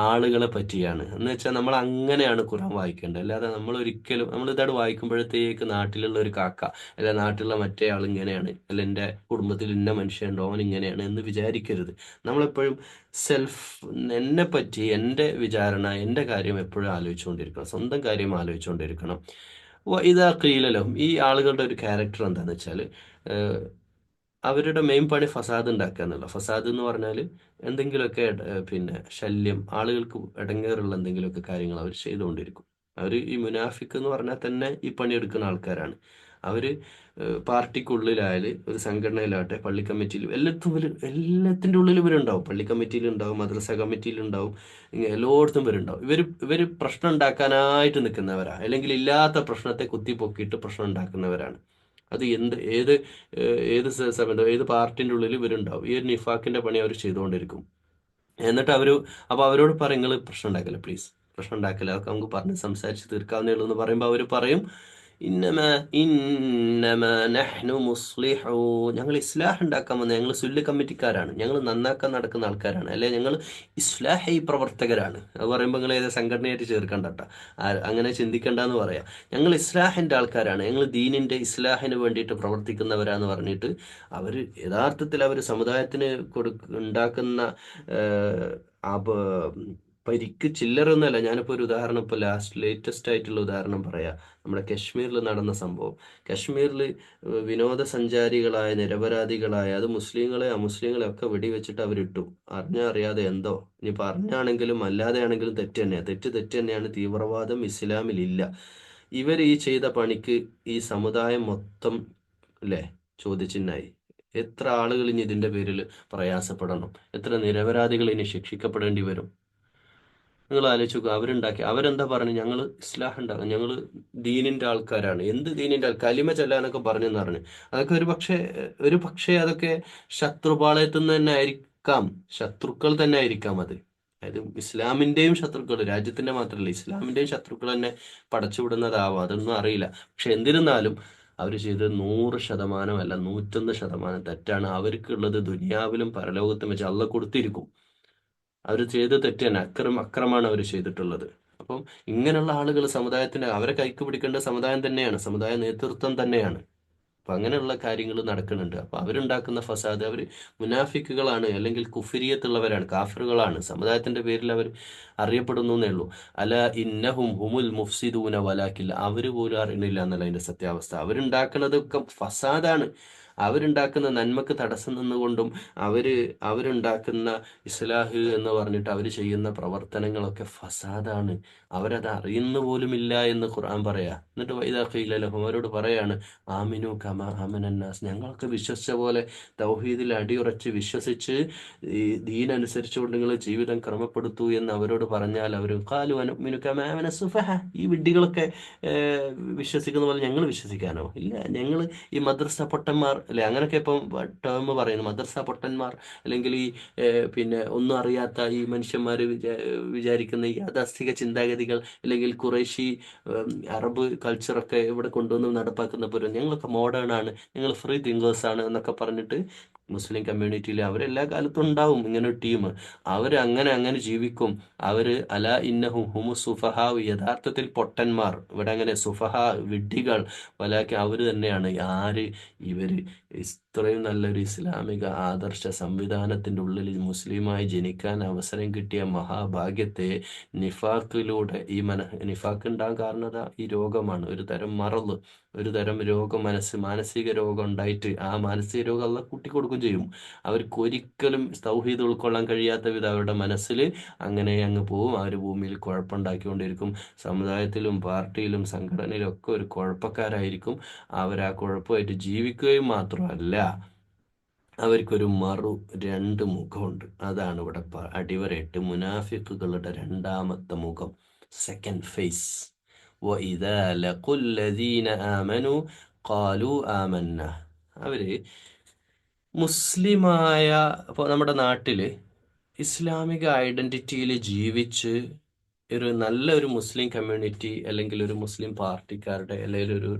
ആളുകളെ പറ്റിയാണ്. എന്ന് വെച്ചാൽ നമ്മൾ അങ്ങനെയാണ് ഖുർആൻ വായിക്കേണ്ടത്. അല്ലാതെ നമ്മൾ ഒരിക്കലും നമ്മൾ ഇതോട് വായിക്കുമ്പോഴത്തേക്ക് നാട്ടിലുള്ള ഒരു കാക്ക, അല്ല നാട്ടിലുള്ള മറ്റേ ആൾ ഇങ്ങനെയാണ്, അല്ല എൻ്റെ കുടുംബത്തിൽ ഇന്ന മനുഷ്യനുണ്ടോ അവൻ ഇങ്ങനെയാണ് എന്ന് വിചാരിക്കരുത്. നമ്മളെപ്പോഴും സെൽഫ്, എന്നെ പറ്റി, എൻ്റെ വിചാരണ, എൻ്റെ കാര്യം എപ്പോഴും ആലോചിച്ചുകൊണ്ടിരിക്കണം, സ്വന്തം കാര്യം ആലോചിച്ചുകൊണ്ടിരിക്കണം. ഇതാ കീലലഹും, ഈ ആളുകളുടെ ഒരു ക്യാരക്ടർ എന്താണെന്ന് വെച്ചാൽ അവരുടെ മെയിൻ പണി ഫസാദ് ഉണ്ടാക്കുക എന്നുള്ള. ഫസാദ് എന്ന് പറഞ്ഞാൽ എന്തെങ്കിലുമൊക്കെ പിന്നെ ശല്യം, ആളുകൾക്ക് ഇടങ്ങേറുള്ള എന്തെങ്കിലുമൊക്കെ കാര്യങ്ങൾ അവർ ചെയ്തുകൊണ്ടിരിക്കും. അവർ ഈ മുനാഫിക്ക് എന്ന് പറഞ്ഞാൽ തന്നെ ഈ പണിയെടുക്കുന്ന ആൾക്കാരാണ്. അവര് പാർട്ടിക്കുള്ളിലായാല്, ഒരു സംഘടനയിലാവട്ടെ, പള്ളി കമ്മിറ്റിയിൽ, എല്ലാത്തിൻ്റെ ഉള്ളിൽ ഇവരുണ്ടാവും. പള്ളി കമ്മിറ്റിയിൽ ഉണ്ടാവും, മദ്രസ കമ്മിറ്റിയിൽ ഉണ്ടാവും, ഇങ്ങനെ എല്ലായിടത്തും ഇവരുണ്ടാവും. ഇവര് പ്രശ്നം ഉണ്ടാക്കാനായിട്ട് നിൽക്കുന്നവരാ, അല്ലെങ്കിൽ ഇല്ലാത്ത പ്രശ്നത്തെ കുത്തിപ്പൊക്കിയിട്ട് പ്രശ്നം ഉണ്ടാക്കുന്നവരാണ്. അത് സമയത്തോ ഏത് പാർട്ടിൻ്റെ ഉള്ളിൽ ഇവരുണ്ടാവും. ഈ ഒരു നിഫാക്കിന്റെ പണി അവർ ചെയ്തുകൊണ്ടിരിക്കും. എന്നിട്ട് അപ്പൊ അവരോട് പറയും നിങ്ങൾ പ്രശ്നം ഉണ്ടാക്കല്ലേ, പ്ലീസ് പ്രശ്നം ഉണ്ടാക്കല്ലേ, അതൊക്കെ നമുക്ക് പറഞ്ഞ് സംസാരിച്ച് തീർക്കാവുന്നേ ഉള്ളൂ എന്ന് പറയുമ്പോൾ അവർ പറയും ഇന്നമ ഇന്നമ നഹ്നു മുസ്ലിഹൂ, ഞങ്ങൾ ഇസ്ലാഹ് ഉണ്ടാക്കാൻ വന്ന, ഞങ്ങൾ സുല്ല് കമ്മിറ്റിക്കാരാണ്, ഞങ്ങൾ നന്നാക്കാൻ നടക്കുന്ന ആൾക്കാരാണ്, അല്ലെ ഞങ്ങൾ ഇസ്ലാഹി പ്രവർത്തകരാണ്. അത് പറയുമ്പോൾ നിങ്ങൾ ഏത് സംഘടനയായിട്ട് ചേർക്കണ്ടട്ട, അങ്ങനെ ചിന്തിക്കണ്ടെന്ന് പറയാം. ഞങ്ങൾ ഇസ്ലാഹിന്റെ ആൾക്കാരാണ്, ഞങ്ങൾ ദീനിന്റെ ഇസ്ലാഹിന് വേണ്ടിയിട്ട് പ്രവർത്തിക്കുന്നവരാന്ന് പറഞ്ഞിട്ട് യഥാർത്ഥത്തിൽ അവർ സമുദായത്തിന് ഉണ്ടാക്കുന്ന പരിക്ക് ചില്ലറൊന്നുമല്ല. ഞാനിപ്പോൾ ഒരു ഉദാഹരണം, ഇപ്പോൾ ലേറ്റസ്റ്റ് ആയിട്ടുള്ള ഉദാഹരണം പറയാം. നമ്മുടെ കശ്മീരിൽ നടന്ന സംഭവം. കശ്മീരിൽ വിനോദസഞ്ചാരികളായ നിരപരാധികളായ, അത് മുസ്ലിങ്ങളെ അമുസ്ലിങ്ങളെ ഒക്കെ വെടിവെച്ചിട്ട് അവരിട്ടു. അറിയാതെ എന്തോ, ഇനിയിപ്പോൾ അറിഞ്ഞാണെങ്കിലും അല്ലാതെ ആണെങ്കിലും തെറ്റ് തന്നെയാണ്. തെറ്റ് തന്നെയാണ്. തീവ്രവാദം ഇസ്ലാമിലില്ല. ഇവർ ഈ ചെയ്ത പണിക്ക് ഈ സമുദായം മൊത്തം അല്ലേ ചോദ്യചിഹ്നമായി. എത്ര ആളുകൾ ഇനി ഇതിന്റെ പേരിൽ പ്രയാസപ്പെടണം? എത്ര നിരപരാധികൾ ഇനി ശിക്ഷിക്കപ്പെടേണ്ടി വരും? നിങ്ങൾ ആലോചിച്ച് നോക്കുക. അവരെന്താ പറഞ്ഞു? ഞങ്ങൾ ഇസ്ലാഹ് ഉണ്ടാകും, ഞങ്ങൾ ദീനിന്റെ ആൾക്കാരാണ്. എന്ത് ദീനിന്റെ കലിമ ചെല്ലാനൊക്കെ പറഞ്ഞെന്ന് പറഞ്ഞു. അതൊക്കെ ഒരു പക്ഷേ അതൊക്കെ ശത്രുപാളയത്തു നിന്ന് തന്നെ ആയിരിക്കാം. ശത്രുക്കൾ തന്നെ ആയിരിക്കാം അത്. അതായത് ഇസ്ലാമിന്റെയും ശത്രുക്കൾ, രാജ്യത്തിന്റെ മാത്രമല്ല ഇസ്ലാമിന്റെയും ശത്രുക്കൾ തന്നെ പടച്ചുവിടുന്നതാവാം. അതൊന്നും അറിയില്ല. പക്ഷെ എന്നിരുന്നാലും അവർ ചെയ്തത് 100% 101% തെറ്റാണ്. അവർക്കുള്ളത് ദുനിയാവിലും പരലോകത്തും വെച്ച് അള്ള കൊടുത്തിരിക്കും. അവർ ചെയ്ത് തെറ്റ് തന്നെ. അക്രമാണ് അവർ ചെയ്തിട്ടുള്ളത്. അപ്പം ഇങ്ങനെയുള്ള ആളുകൾ സമുദായത്തിന് അവരെ കൈക്ക് പിടിക്കേണ്ട സമുദായം തന്നെയാണ്, സമുദായ നേതൃത്വം തന്നെയാണ്. അപ്പൊ അങ്ങനെയുള്ള കാര്യങ്ങൾ നടക്കുന്നുണ്ട്. അപ്പൊ അവരുണ്ടാക്കുന്ന ഫസാദ്, അവർ മുനാഫിക്കുകളാണ്, അല്ലെങ്കിൽ കുഫിരിയത്തുള്ളവരാണ്, കാഫിറുകളാണ്. സമുദായത്തിന്റെ പേരിൽ അവർ അറിയപ്പെടുന്നു എന്നേ ഉള്ളൂ. അല ഇന്നഹും ഹുമുൽ മുഫ്സിദൂന വലാക്കില്ല, അവര് പോലും അറിയണില്ല എന്നല്ല അതിന്റെ സത്യാവസ്ഥ. അവരുണ്ടാക്കുന്നതൊക്കെ ഫസാദാണ്. അവരുണ്ടാക്കുന്ന നന്മക്ക് തടസ്സം നിന്നുകൊണ്ടും അവരുണ്ടാക്കുന്ന ഇസ്ലാഹ് എന്ന് പറഞ്ഞിട്ട് അവർ ചെയ്യുന്ന പ്രവർത്തനങ്ങളൊക്കെ ഫസാദാണ്. അവരത് അറിയുന്ന പോലുമില്ല എന്ന് ഖുർആൻ പറയാ. എന്നിട്ട് വൈദാ ഖീല ലഹും, അവരോട് പറയാണ്, ആമിനു കമാ ആമനന്നാസ്, ഞങ്ങളൊക്കെ വിശ്വസിച്ച പോലെ തൗഹീദിൽ അടിയുറച്ച് വിശ്വസിച്ച് ഈ ദീൻ അനുസരിച്ചുകൊണ്ട് നിങ്ങൾ ജീവിതം ക്രമപ്പെടുത്തൂ എന്ന് അവരോട് പറഞ്ഞാൽ അവർ ഖാലു അനുമിനു കമാ ആമന സുഫഹ, ഈ വിഡ്ഢികളൊക്കെ ഏർ, വിശ്വസിക്കുന്ന പോലെ ഞങ്ങൾ വിശ്വസിക്കാനോ? ഇല്ല, ഞങ്ങൾ ഈ മദ്രസ പൊട്ടന്മാർ അല്ലെ, അങ്ങനെയൊക്കെ ഇപ്പം ടേം പറയുന്നു. മദ്രസ പൊട്ടന്മാർ, അല്ലെങ്കിൽ ഈ പിന്നെ ഒന്നും അറിയാത്ത ഈ മനുഷ്യന്മാർ വിചാരിക്കുന്ന ഈ യാഥാസ്ഥിക ചിന്താഗതികൾ, അല്ലെങ്കിൽ ഖുറൈശി അറബ് കൾച്ചറൊക്കെ ഇവിടെ കൊണ്ടുവന്ന് നടപ്പാക്കുന്ന പോലും ഞങ്ങളൊക്കെ മോഡേൺ ആണ്, ഞങ്ങൾ ഫ്രീ തിങ്കേഴ്സ് ആണ് എന്നൊക്കെ പറഞ്ഞിട്ട് മുസ്ലിം കമ്മ്യൂണിറ്റിയിൽ അവരെല്ലാ കാലത്തും ഉണ്ടാവും ഇങ്ങനെ ഒരു ടീം. അവർ അങ്ങനെ ജീവിക്കും. അവര് അല ഇന്നഹും ഹുമു സുഫഹ, യഥാർത്ഥത്തിൽ പൊട്ടന്മാർ. ഇവിടെ അങ്ങനെ സുഫഹ വിഡ്ഢികൾ. വലാക്കി അവർ തന്നെയാണ് ആര്? ഇവര് ഇത്രയും നല്ലൊരു ഇസ്ലാമിക ആദർശ സംവിധാനത്തിന്റെ ഉള്ളിൽ മുസ്ലിമായി ജനിക്കാൻ അവസരം കിട്ടിയ മഹാഭാഗ്യത്തെ നിഫാക്കിലൂടെ നിഫാക്ക് ഉണ്ടാകാൻ കാരണം ഈ രോഗമാണ്. ഒരു തരം മറവ്, ഒരു തരം രോഗം, മാനസിക രോഗം ഉണ്ടായിട്ട് ആ മാനസിക രോഗം അള്ള കൂട്ടിക്കൊടുക്കുകയും ചെയ്യും. അവർക്ക് ഒരിക്കലും തൗഹീദ് ഉൾക്കൊള്ളാൻ കഴിയാത്ത വിധം അവരുടെ മനസ്സിൽ അങ്ങനെ അങ്ങ് പോവും. അവർ ഭൂമിയിൽ കുഴപ്പമുണ്ടാക്കിക്കൊണ്ടിരിക്കും. സമുദായത്തിലും പാർട്ടിയിലും സംഘടനയിലും ഒക്കെ ഒരു കുഴപ്പക്കാരായിരിക്കും. അവർ ആ കുഴപ്പമായിട്ട് ജീവിക്കുകയും മാത്രമല്ല, അവർക്കൊരു രണ്ട് മുഖമുണ്ട്. അതാണ് ഇവിടെ അടിവരയിട്ട് മുനാഫിക്കുകളുടെ രണ്ടാമത്തെ മുഖം, സെക്കൻഡ് ഫേസ്. وَإِذَا لَقُوا الَّذِينَ آمَنُوا قَالُوا آمَنَّا. അവര് മുസ്ലിമായ, അപ്പോൾ നമ്മുടെ നാട്ടില് ഇസ്ലാമിക ഐഡന്റിറ്റിയിൽ ജീവിച്ച് നല്ലൊരു മുസ്ലിം കമ്മ്യൂണിറ്റി, അല്ലെങ്കിൽ ഒരു മുസ്ലിം പാർട്ടിക്കാരുടെ, അല്ലെങ്കിൽ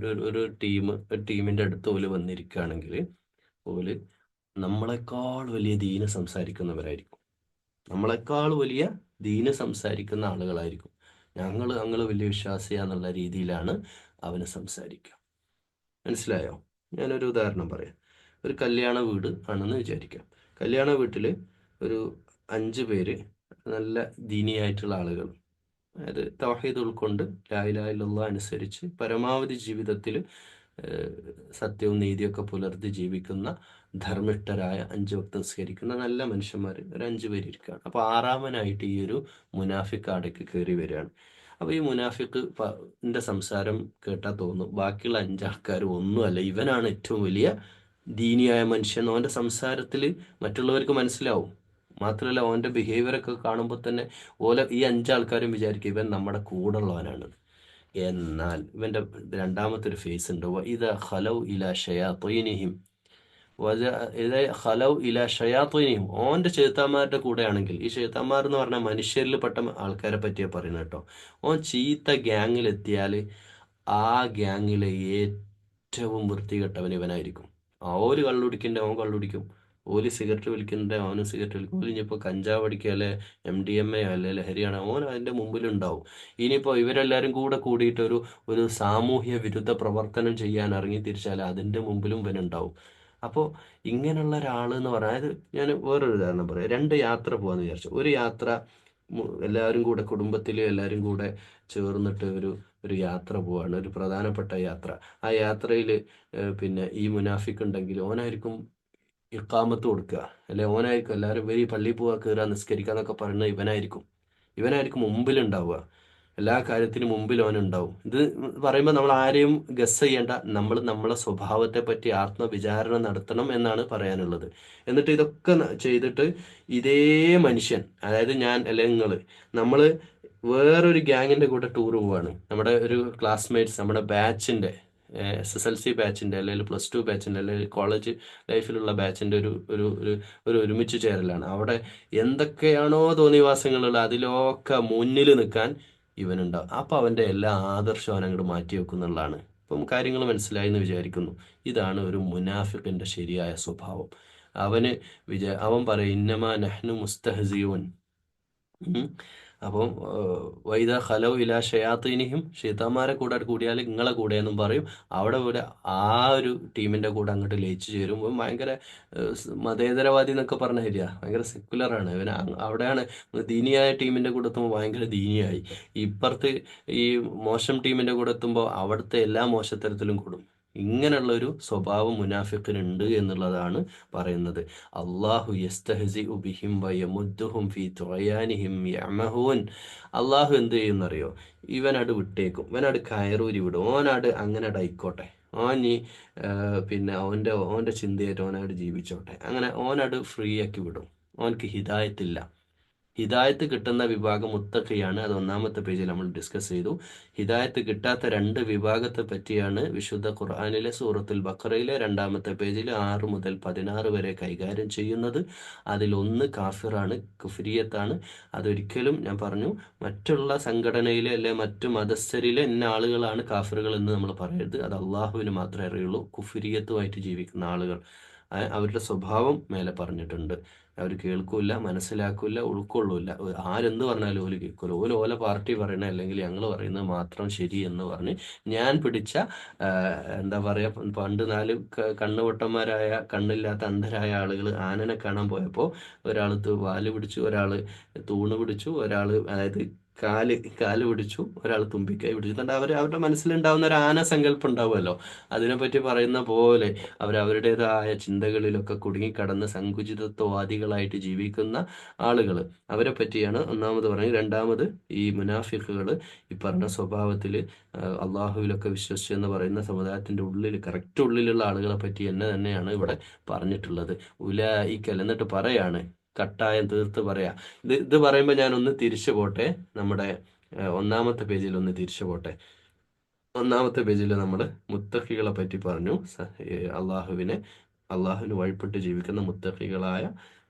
ഒരു ടീമിന്റെ അടുത്ത് ഓല് വന്നിരിക്കുകയാണെങ്കിൽ ഓല് നമ്മളെക്കാൾ വലിയ ദീന് സംസാരിക്കുന്നവരായിരിക്കും. നമ്മളെക്കാൾ വലിയ ദീന് സംസാരിക്കുന്ന ആളുകളായിരിക്കും. ഞങ്ങൾ വലിയ വിശ്വാസിയാന്നുള്ള രീതിയിലാണ് അവന് സംസാരിക്കുക. മനസ്സിലായോ? ഞാനൊരു ഉദാഹരണം പറയാം. ഒരു കല്യാണ വീട് ആണെന്ന് വിചാരിക്കാം. കല്യാണ വീട്ടിൽ ഒരു 5 പേര് നല്ല ദീനിയായിട്ടുള്ള ആളുകൾ, അതായത് തൗഹീദ് ഉൾക്കൊണ്ട് ലാ ഇലാഹ ഇല്ലല്ലാഹ് അനുസരിച്ച് പരമാവധി ജീവിതത്തിൽ സത്യവും നീതിയൊക്കെ പുലർത്തി ജീവിക്കുന്ന ധർമ്മിഷ്ഠരായ 5 വക്ത് നിസ്കരിക്കുന്ന നല്ല മനുഷ്യന്മാർ ഒരു 5 പേര് ഇരിക്കുകയാണ്. അപ്പോൾ ആറാമനായിട്ട് ഈ ഒരു മുനാഫിക്ക് അടയ്ക്ക് കയറി വരികയാണ്. അപ്പോൾ ഈ മുനാഫിക്കിന്റെ സംസാരം കേട്ടാൽ തോന്നും ബാക്കിയുള്ള 5 ആൾക്കാർ ഒന്നുമല്ല, ഇവനാണ് ഏറ്റവും വലിയ ദീനിയായ മനുഷ്യൻ. ഓന്റെ സംസാരത്തിൽ മറ്റുള്ളവർക്ക് മനസ്സിലാവും. മാത്രമല്ല ഓന്റെ ബിഹേവിയർ ഒക്കെ കാണുമ്പോൾ തന്നെ ഈ 5 ആൾക്കാരും വിചാരിക്കും ഇവൻ നമ്മുടെ കൂടെ ഉള്ളവനാണ്. എന്നാൽ ഇവന്റെ രണ്ടാമത്തെ ഒരു ഫേസ് ഉണ്ട്. ഇതാ ഖലൗ ഇലാ ഷയാത്തീനിഹിം, ഖലൗ ഇലാ ഷയാത്തീനിഹിം, ഓന്റെ ചെറുത്താന്മാരുടെ കൂടെയാണെങ്കിൽ, ഈ ചെറുത്താന്മാർ എന്ന് പറഞ്ഞാൽ മനുഷ്യരിൽ പെട്ട ആൾക്കാരെ പറ്റിയാ പറയുന്നത് കേട്ടോ. ഓൻ ചീത്ത ഗ്യാങ്ങിലെത്തിയാൽ ആ ഗ്യാങ്ങിലെ ഏറ്റവും വൃത്തികെട്ടവൻ ഇവനായിരിക്കും. ഓല് കള്ളുടിക്കണ്ടേ ഓൻ കള്ളുടിക്കും, ഓല് സിഗരറ്റ് വലിക്കണ്ടേ അവനും സിഗരറ്റ് വലിക്കും, ഓല് ഇനിയിപ്പോൾ കഞ്ചാവ് അടിക്കുക അല്ലെ MDMA അല്ലെ ലഹരിയാണ്, ഓൻ അതിന്റെ മുമ്പിലുണ്ടാവും. ഇനിയിപ്പോൾ ഇവരെല്ലാരും കൂടിയിട്ട് ഒരു സാമൂഹ്യ വിരുദ്ധ പ്രവർത്തനം ചെയ്യാൻ ഇറങ്ങി തിരിച്ചാൽ അതിന്റെ മുമ്പിലും ഇവനുണ്ടാവും. അപ്പോൾ ഇങ്ങനെയുള്ള ഒരാൾ എന്ന് പറഞ്ഞാൽ, ഞാൻ വേറൊരു ഉദാഹരണം പറയാം. 2 യാത്ര പോകാന്ന് വിചാരിച്ചു. ഒരു യാത്ര എല്ലാവരും കൂടെ കുടുംബത്തിൽ എല്ലാവരും കൂടെ ചേർന്നിട്ട് ഒരു യാത്ര പോവാണ്, ഒരു പ്രധാനപ്പെട്ട യാത്ര. ആ യാത്രയിൽ പിന്നെ ഈ മുനാഫിക്ക് ഉണ്ടെങ്കിൽ ഓനായിരിക്കും ഇഖാമത്ത് കൊടുക്കുക, അല്ലെ ഓനായിരിക്കും എല്ലാവരും വരി പള്ളിയിൽ പോവാ കയറുക നിസ്കരിക്കുക എന്നൊക്കെ പറയുന്നത് ഇവനായിരിക്കും മുമ്പിലുണ്ടാവുക. എല്ലാ കാര്യത്തിനും മുമ്പിൽ ഓനുണ്ടാവും. ഇത് പറയുമ്പോൾ നമ്മൾ ആരെയും ഗസ് ചെയ്യേണ്ട, നമ്മൾ നമ്മളെ സ്വഭാവത്തെ പറ്റി ആത്മവിചാരണ നടത്തണം എന്നാണ് പറയാനുള്ളത്. എന്നിട്ട് ഇതൊക്കെ ചെയ്തിട്ട് ഇതേ മനുഷ്യൻ, അതായത് ഞാൻ അല്ലെങ്കിൽ നമ്മൾ വേറൊരു ഗ്യാങ്ങിന്റെ കൂടെ ടൂർ പോവാണ്. നമ്മുടെ ഒരു ക്ലാസ്മേറ്റ്സ്, നമ്മുടെ ബാച്ചിന്റെ SSLC ബാച്ചിന്റെ അല്ലെങ്കിൽ +2 ബാച്ചിന്റെ അല്ലെങ്കിൽ കോളേജ് ലൈഫിലുള്ള ബാച്ചിന്റെ ഒരു ഒരുമിച്ച് ചേരലാണ്. അവിടെ എന്തൊക്കെയാണോ തോന്നിവാസങ്ങളുള്ള അതിലൊക്കെ മുന്നിൽ നിൽക്കാൻ ഇവനുണ്ടാവും. അപ്പൊ അവന്റെ എല്ലാ ആദർശവും അവൻ അങ്ങോട്ട് മാറ്റി വെക്കുന്നുള്ളതാണ്. ഇപ്പം കാര്യങ്ങൾ മനസ്സിലായി എന്ന് വിചാരിക്കുന്നു. ഇതാണ് ഒരു മുനാഫിഖിന്റെ ശരിയായ സ്വഭാവം. അവൻ പറയും ഇന്നമാ നഹ്നു മുസ്തഹ്സിഊൻ. അപ്പം വൈദ ഖലൗ ഇലാ ഷയാത്തീനിഹിം, ഷെയ്ത്താന്മാരെ കൂടെ കൂടിയാൽ നിങ്ങളെ കൂടെ എന്നും പറയും. അവിടെ ആ ഒരു ടീമിന്റെ കൂടെ അങ്ങോട്ട് ലയിച്ചു ചേരും. ഭയങ്കര മതേതരവാദി എന്നൊക്കെ പറഞ്ഞ ശരിയാ, ഭയങ്കര സെക്കുലറാണ് ഇവന്. അവിടെയാണ് ദീനിയായ ടീമിന്റെ കൂടെ എത്തുമ്പോൾ ഭയങ്കര ദീനിയായി, ഇപ്പുറത്ത് ഈ മോശം ടീമിന്റെ കൂടെ എത്തുമ്പോൾ അവിടുത്തെ എല്ലാ മോശത്തരത്തിലും കൂടും. ഇങ്ങനെയുള്ള ഒരു സ്വഭാവം മുനാഫിഖിനുണ്ട് എന്നുള്ളതാണ് പറയുന്നത്. അള്ളാഹു യസ്തഹ്സിഉ ബിഹിം വയമുദ്ദുഹും ഫീ തുഗ്യാനിഹിം യഅമഹൂൻ. അള്ളാഹു എന്ത് ചെയ്യുന്നറിയോ? ഇവനട് വിട്ടേക്കും, ഇവനട് കയറൂരി വിടും. ഓനാട് അങ്ങനെ ആയിക്കോട്ടെ, ഓൻ പിന്നെ ഓൻ്റെ ചിന്തയായിട്ട് ഓനട് ജീവിച്ചോട്ടെ, അങ്ങനെ ഓനട് ഫ്രീ ആക്കി വിടും. ഓനക്ക് ഹിദായത്തില്ല. ഹിദായത്ത് കിട്ടുന്ന വിഭാഗം മുത്തഖിയാണ്. അത് 1-ാമത്തെ പേജിൽ നമ്മൾ ഡിസ്കസ് ചെയ്തു. ഹിദായത്ത് കിട്ടാത്ത 2 വിഭാഗത്തെ പറ്റിയാണ് വിശുദ്ധ ഖുർആനിലെ സൂറത്തുൽ ബഖറയിലെ 2-ാമത്തെ പേജിൽ 6 മുതൽ 16 വരെ കൈകാര്യം ചെയ്യുന്നത്. അതിലൊന്ന് കാഫിറാണ്, കുഫ്രിയത്താണ്. അതൊരിക്കലും ഞാൻ പറഞ്ഞു മറ്റുള്ള സംഘടനയിലെ അല്ലെ മറ്റു മതസ്ഥരിലെ ഇന്ന ആളുകളാണ് കാഫിറുകൾ എന്ന് നമ്മൾ പറയരുത്. അത് അള്ളാഹുവിന് മാത്രമേ അറിയുള്ളൂ. കുഫ്രിയത്തുമായിട്ട് ജീവിക്കുന്ന ആളുകൾ, അവരുടെ സ്വഭാവം മേലെ പറഞ്ഞിട്ടുണ്ട്. അവർ കേൾക്കൂല, മനസ്സിലാക്കൂല, ഉൾക്കൊള്ളൂല. ആരെന്ത് പറഞ്ഞാലും ഓല് കേൾക്കൂല. ഓല പാർട്ടി പറയണ അല്ലെങ്കിൽ ഞങ്ങൾ പറയുന്നത് മാത്രം ശരി എന്ന് പറഞ്ഞ് ഞാൻ പിടിച്ച എന്താ പറയാ, പണ്ട് 4 കണ്ണുപൊട്ടന്മാരായ കണ്ണില്ലാത്ത അന്ധരായ ആളുകൾ ആനനെ കാണാൻ പോയപ്പോൾ ഒരാൾ വാല് പിടിച്ചു, ഒരാൾ തൂണ് പിടിച്ചു, ഒരാൾ അതായത് കാല് പിടിച്ചു, ഒരാൾ തുമ്പിക്കൈ പിടിച്ചു. എന്നിട്ട് അവരുടെ മനസ്സിലുണ്ടാവുന്ന ഒരു ആന സങ്കല്പം ഉണ്ടാവുമല്ലോ, അതിനെപ്പറ്റി പറയുന്ന പോലെ അവരവരുടേതായ ചിന്തകളിലൊക്കെ കുടുങ്ങിക്കടന്ന് സങ്കുചിതത്വവാദികളായിട്ട് ജീവിക്കുന്ന ആളുകൾ, അവരെ പറ്റിയാണ് ഒന്നാമത് പറയുന്നത്. രണ്ടാമത് ഈ മുനാഫിഖുകൾ ഈ പറഞ്ഞ സ്വഭാവത്തിൽ അള്ളാഹുവിലൊക്കെ വിശ്വസിച്ചു എന്ന് പറയുന്ന സമുദായത്തിന്റെ ഉള്ളിൽ, കറക്റ്റ് ഉള്ളിലുള്ള ആളുകളെ പറ്റി തന്നെയാണ് ഇവിടെ പറഞ്ഞിട്ടുള്ളത്. ഉലൈക്കൽ എന്നിട്ട് പറയാണ്, കട്ടായം തീർത്ത് പറയാ. ഇത് പറയുമ്പോൾ ഞാനൊന്ന് തിരിച്ചു പോട്ടെ, നമ്മുടെ 1-ാമത്തെ പേജിൽ ഒന്ന് തിരിച്ചു പോട്ടെ. 1-ാമത്തെ പേജിൽ നമ്മൾ മുത്തഖികളെ പറ്റി പറഞ്ഞു. അള്ളാഹുവിന് വഴിപ്പെട്ട് ജീവിക്കുന്ന മുത്തഖികളായ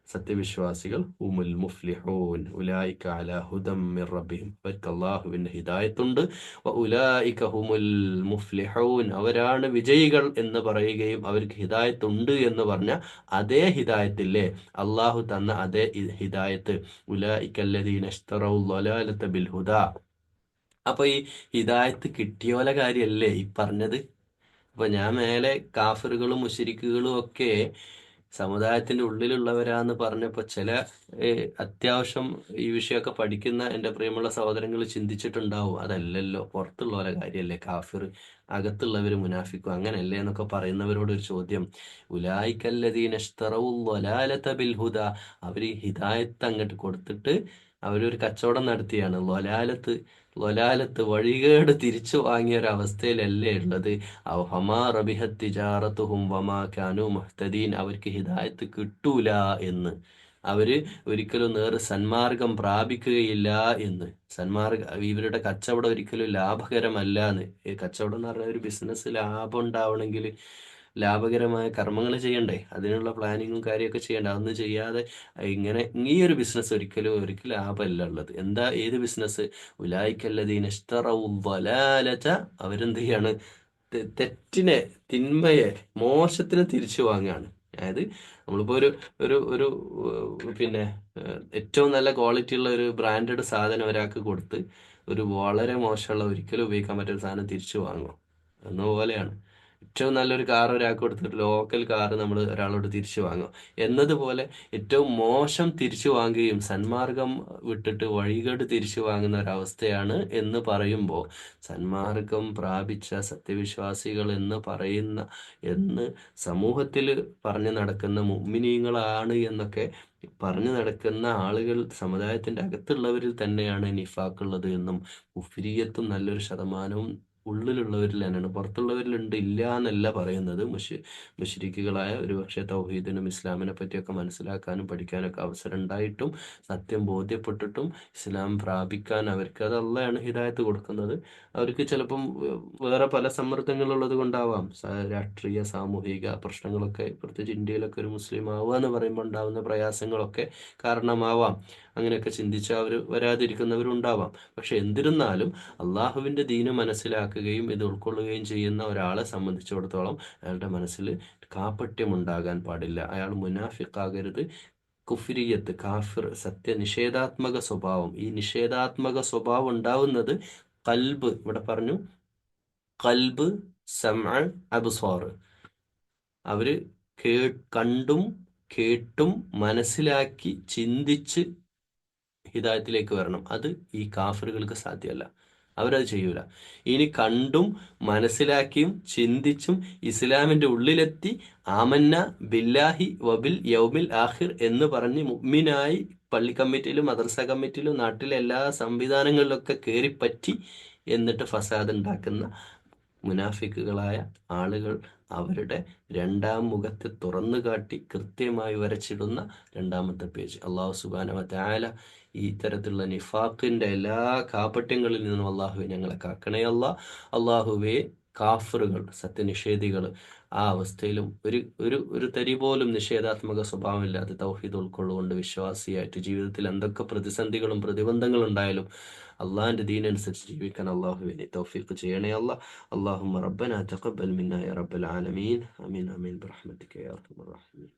സത്യവിശ്വാസികൾ ഉമുൽ മുഫ്ലിഹൂൻ ഉലൈക അലാ ഹുദം മിർ റബ്ബിഹിം, അവർക്ക് അള്ളാഹുവിന്റെ ഹിദായത്തുണ്ട്. വ ഉലൈക ഹുമുൽ മുഫ്ലിഹൂൻ, അവരാണ് വിജയികൾ എന്ന് പറയുകയും അവർക്ക് ഹിദായത്തുണ്ട് എന്ന് പറഞ്ഞ അതേ ഹിദായത്തില്ലേ, അള്ളാഹു തന്ന അതേ ഹിദായത്ത്, ഉലൈക അല്ലദീന ഇശ്തറൗ ളലാലത ബിൽ ഹുദാ. അപ്പൊ ഈ ഹിദായത്ത് കിട്ടിയോല കാര്യല്ലേ ഈ പറഞ്ഞത്? അപ്പൊ ഞാൻ മേലെ കാഫിറുകളും മുശ്രിക്കുകളും ഒക്കെ സമുദായത്തിന്റെ ഉള്ളിലുള്ളവരാന്ന് പറഞ്ഞപ്പോ ചില അത്യാവശ്യം ഈ വിഷയമൊക്കെ പഠിക്കുന്ന എൻ്റെ പ്രിയമുള്ള സഹോദരങ്ങൾ ചിന്തിച്ചിട്ടുണ്ടാവും, അതല്ലല്ലോ പുറത്തുള്ളവരെ കാര്യമല്ലേ കാഫിർ, അകത്തുള്ളവർ മുനാഫിക്കും അങ്ങനല്ലേ എന്നൊക്കെ പറയുന്നവരോട് ഒരു ചോദ്യം. ഉലായിക്കല്ലദീന ഇശ്തറൗ ളലാലത ബിൽ ഹുദാ, അവർ ഹിദായത്ത് അങ്ങോട്ട് കൊടുത്തിട്ട് അവരൊരു കച്ചവടം നടത്തിയാണ്. ലൊലാലത്ത് വഴികേട് തിരിച്ചു വാങ്ങിയ ഒരു അവസ്ഥയിലല്ലേ ഉള്ളത്. അവർക്ക് ഹിദായത്ത് കിട്ടൂല എന്ന്, അവര് ഒരിക്കലും സന്മാർഗം പ്രാപിക്കുകയില്ല എന്ന്, ഇവരുടെ കച്ചവടം ഒരിക്കലും ലാഭകരമല്ല എന്ന്. കച്ചവടം എന്ന് പറഞ്ഞാൽ ഒരു ബിസിനസ് ലാഭം ഉണ്ടാവണമെങ്കിൽ ലാഭകരമായ കർമ്മങ്ങൾ ചെയ്യണ്ടേ, അതിനുള്ള പ്ലാനിങ്ങും കാര്യമൊക്കെ ചെയ്യണ്ടേ. അതൊന്നും ചെയ്യാതെ ഇങ്ങനെ ഈ ഒരു ബിസിനസ് ഒരിക്കലും ലാഭമല്ല ഉള്ളത്. എന്താ ഏത് ബിസിനസ്? ഉലായിക്കല്ലദീന ഇശ്തറൗ ളലാലത, അവരെന്ത് ചെയ്യാണ്? തെറ്റിനെ, തിന്മയെ, മോശത്തിനെ തിരിച്ചു വാങ്ങുകയാണ്. അതായത് നമ്മളിപ്പോ ഒരു ഒരു ഒരു പിന്നെ ഏറ്റവും നല്ല ക്വാളിറ്റി ഉള്ള ഒരു ബ്രാൻഡഡ് സാധനം ഒരാൾക്ക് കൊടുത്ത് ഒരു വളരെ മോശമുള്ള ഒരിക്കലും ഉപയോഗിക്കാൻ പറ്റുന്ന സാധനം തിരിച്ചു വാങ്ങും എന്ന പോലെയാണ്. ഏറ്റവും നല്ലൊരു കാർ ഒരാൾക്ക് കൊടുത്തിട്ട് ലോക്കൽ കാർ നമ്മൾ ഒരാളോട് തിരിച്ചു വാങ്ങും എന്നതുപോലെ ഏറ്റവും മോശം തിരിച്ചു വാങ്ങുകയും സന്മാർഗം വിട്ടിട്ട് വഴികേട് തിരിച്ചു വാങ്ങുന്ന ഒരവസ്ഥയാണ് എന്ന് പറയുമ്പോൾ, സന്മാർഗം പ്രാപിച്ച സത്യവിശ്വാസികൾ എന്ന് പറയുന്ന, എന്ന് സമൂഹത്തിൽ പറഞ്ഞു നടക്കുന്ന മുഅ്മിനീങ്ങളാണ് എന്നൊക്കെ പറഞ്ഞു നടക്കുന്ന ആളുകൾ സമുദായത്തിന്റെ അകത്തുള്ളവരിൽ തന്നെയാണ് നിഫാഖുള്ളത് എന്നും കുഫ്രിയത്തും നല്ലൊരു ശതമാനവും ഉള്ളിലുള്ളവരിൽ തന്നെയാണ്, പുറത്തുള്ളവരിലുണ്ട് ഇല്ല എന്നല്ല പറയുന്നത്. മുശ്രിക്കുകളായ ഒരുപക്ഷെ തൗഹീദിനും ഇസ്ലാമിനെ പറ്റിയൊക്കെ മനസ്സിലാക്കാനും പഠിക്കാനൊക്കെ അവസരം ഉണ്ടായിട്ടും സത്യം ബോധ്യപ്പെട്ടിട്ടും ഇസ്ലാം പ്രാപിക്കാൻ അവർക്ക്, അത് അള്ളയാണ് ഹിദായത്ത് കൊടുക്കുന്നത്. അവർക്ക് ചിലപ്പം വേറെ പല സമ്മർദ്ദങ്ങളുള്ളത് കൊണ്ടാവാം, രാഷ്ട്രീയ സാമൂഹിക പ്രശ്നങ്ങളൊക്കെ, പ്രത്യേകിച്ച് ഇന്ത്യയിലൊക്കെ ഒരു മുസ്ലിം ആവുക എന്ന് പറയുമ്പോൾ ഉണ്ടാവുന്ന പ്രയാസങ്ങളൊക്കെ കാരണമാവാം. അങ്ങനെയൊക്കെ ചിന്തിച്ച് അവർ വരാതിരിക്കുന്നവരുണ്ടാവാം. പക്ഷെ എന്നിരുന്നാലും അള്ളാഹുവിൻ്റെ ദീന് മനസ്സിലാക്കുകയും ഇത് ഉൾക്കൊള്ളുകയും ചെയ്യുന്ന ഒരാളെ സംബന്ധിച്ചിടത്തോളം അയാളുടെ മനസ്സിൽ കാപട്യം ഉണ്ടാകാൻ പാടില്ല. അയാൾ മുനാഫിക്കാകരുത്. കുഫ്രിയത്ത്, കാഫിർ, സത്യനിഷേധാത്മക സ്വഭാവം, ഈ നിഷേധാത്മക സ്വഭാവം ഉണ്ടാവുന്നത് കൽബ്, ഇവിടെ പറഞ്ഞു കൽബ്, സമഅ, അബ്സാർ, അവര് കണ്ടും കേട്ടും മനസ്സിലാക്കി ചിന്തിച്ച് ഹിദായത്തിലേക്ക് വരണം. അത് ഈ കാഫിറുകൾക്ക് സാധ്യമല്ല, അവരത് ചെയ്യൂല. ഇനി കണ്ടും മനസ്സിലാക്കിയും ചിന്തിച്ചും ഇസ്ലാമിന്റെ ഉള്ളിലെത്തി ആമന്ന ബില്ലാഹി വബിൽ യൗമിൽ ആഖിർ എന്ന് പറഞ്ഞ് മുഅ്മിനായി പള്ളി കമ്മിറ്റിയിലും മദ്രസ കമ്മിറ്റിയിലും നാട്ടിലെ എല്ലാ സംവിധാനങ്ങളിലൊക്കെ കയറിപ്പറ്റി എന്നിട്ട് ഫസാദ് ഉണ്ടാക്കുന്ന മുനാഫിക്കുകളായ ആളുകൾ അവരുടെ രണ്ടാം മുഖത്തെ തുറന്നു കാട്ടി കൃത്യമായി വരച്ചിടുന്ന രണ്ടാമത്തെ പേജ്. അള്ളാഹു സുബ്ഹാനഹു വ തആല ഈ തരത്തിലുള്ള നിഫാഖിന്റെ എല്ലാ കാപട്യങ്ങളിൽ നിന്നും അള്ളാഹുവെ ഞങ്ങളെ കാക്കണേ അല്ലാ. അള്ളാഹുവെ കാഫറുകൾ, സത്യനിഷേധികൾ ആ അവസ്ഥയിലും ഒരു ഒരു ഒരു തരി പോലും നിഷേധാത്മക സ്വഭാവമില്ലാതെ തൗഹീദ് ഉൾക്കൊള്ളുകൊണ്ട് വിശ്വാസിയായിട്ട് ജീവിതത്തിൽ എന്തൊക്കെ പ്രതിസന്ധികളും പ്രതിബന്ധങ്ങളും ഉണ്ടായാലും അള്ളാഹിന്റെ ദീനനുസരിച്ച് ജീവിക്കാൻ അള്ളാഹുവിനെ തൗഫീഖ് ചെയ്യണേ അല്ലാ. اللهم ربنا تقبل منا يا رب العالمين. آمين آمين برحمتك يا أرحم الراحمين.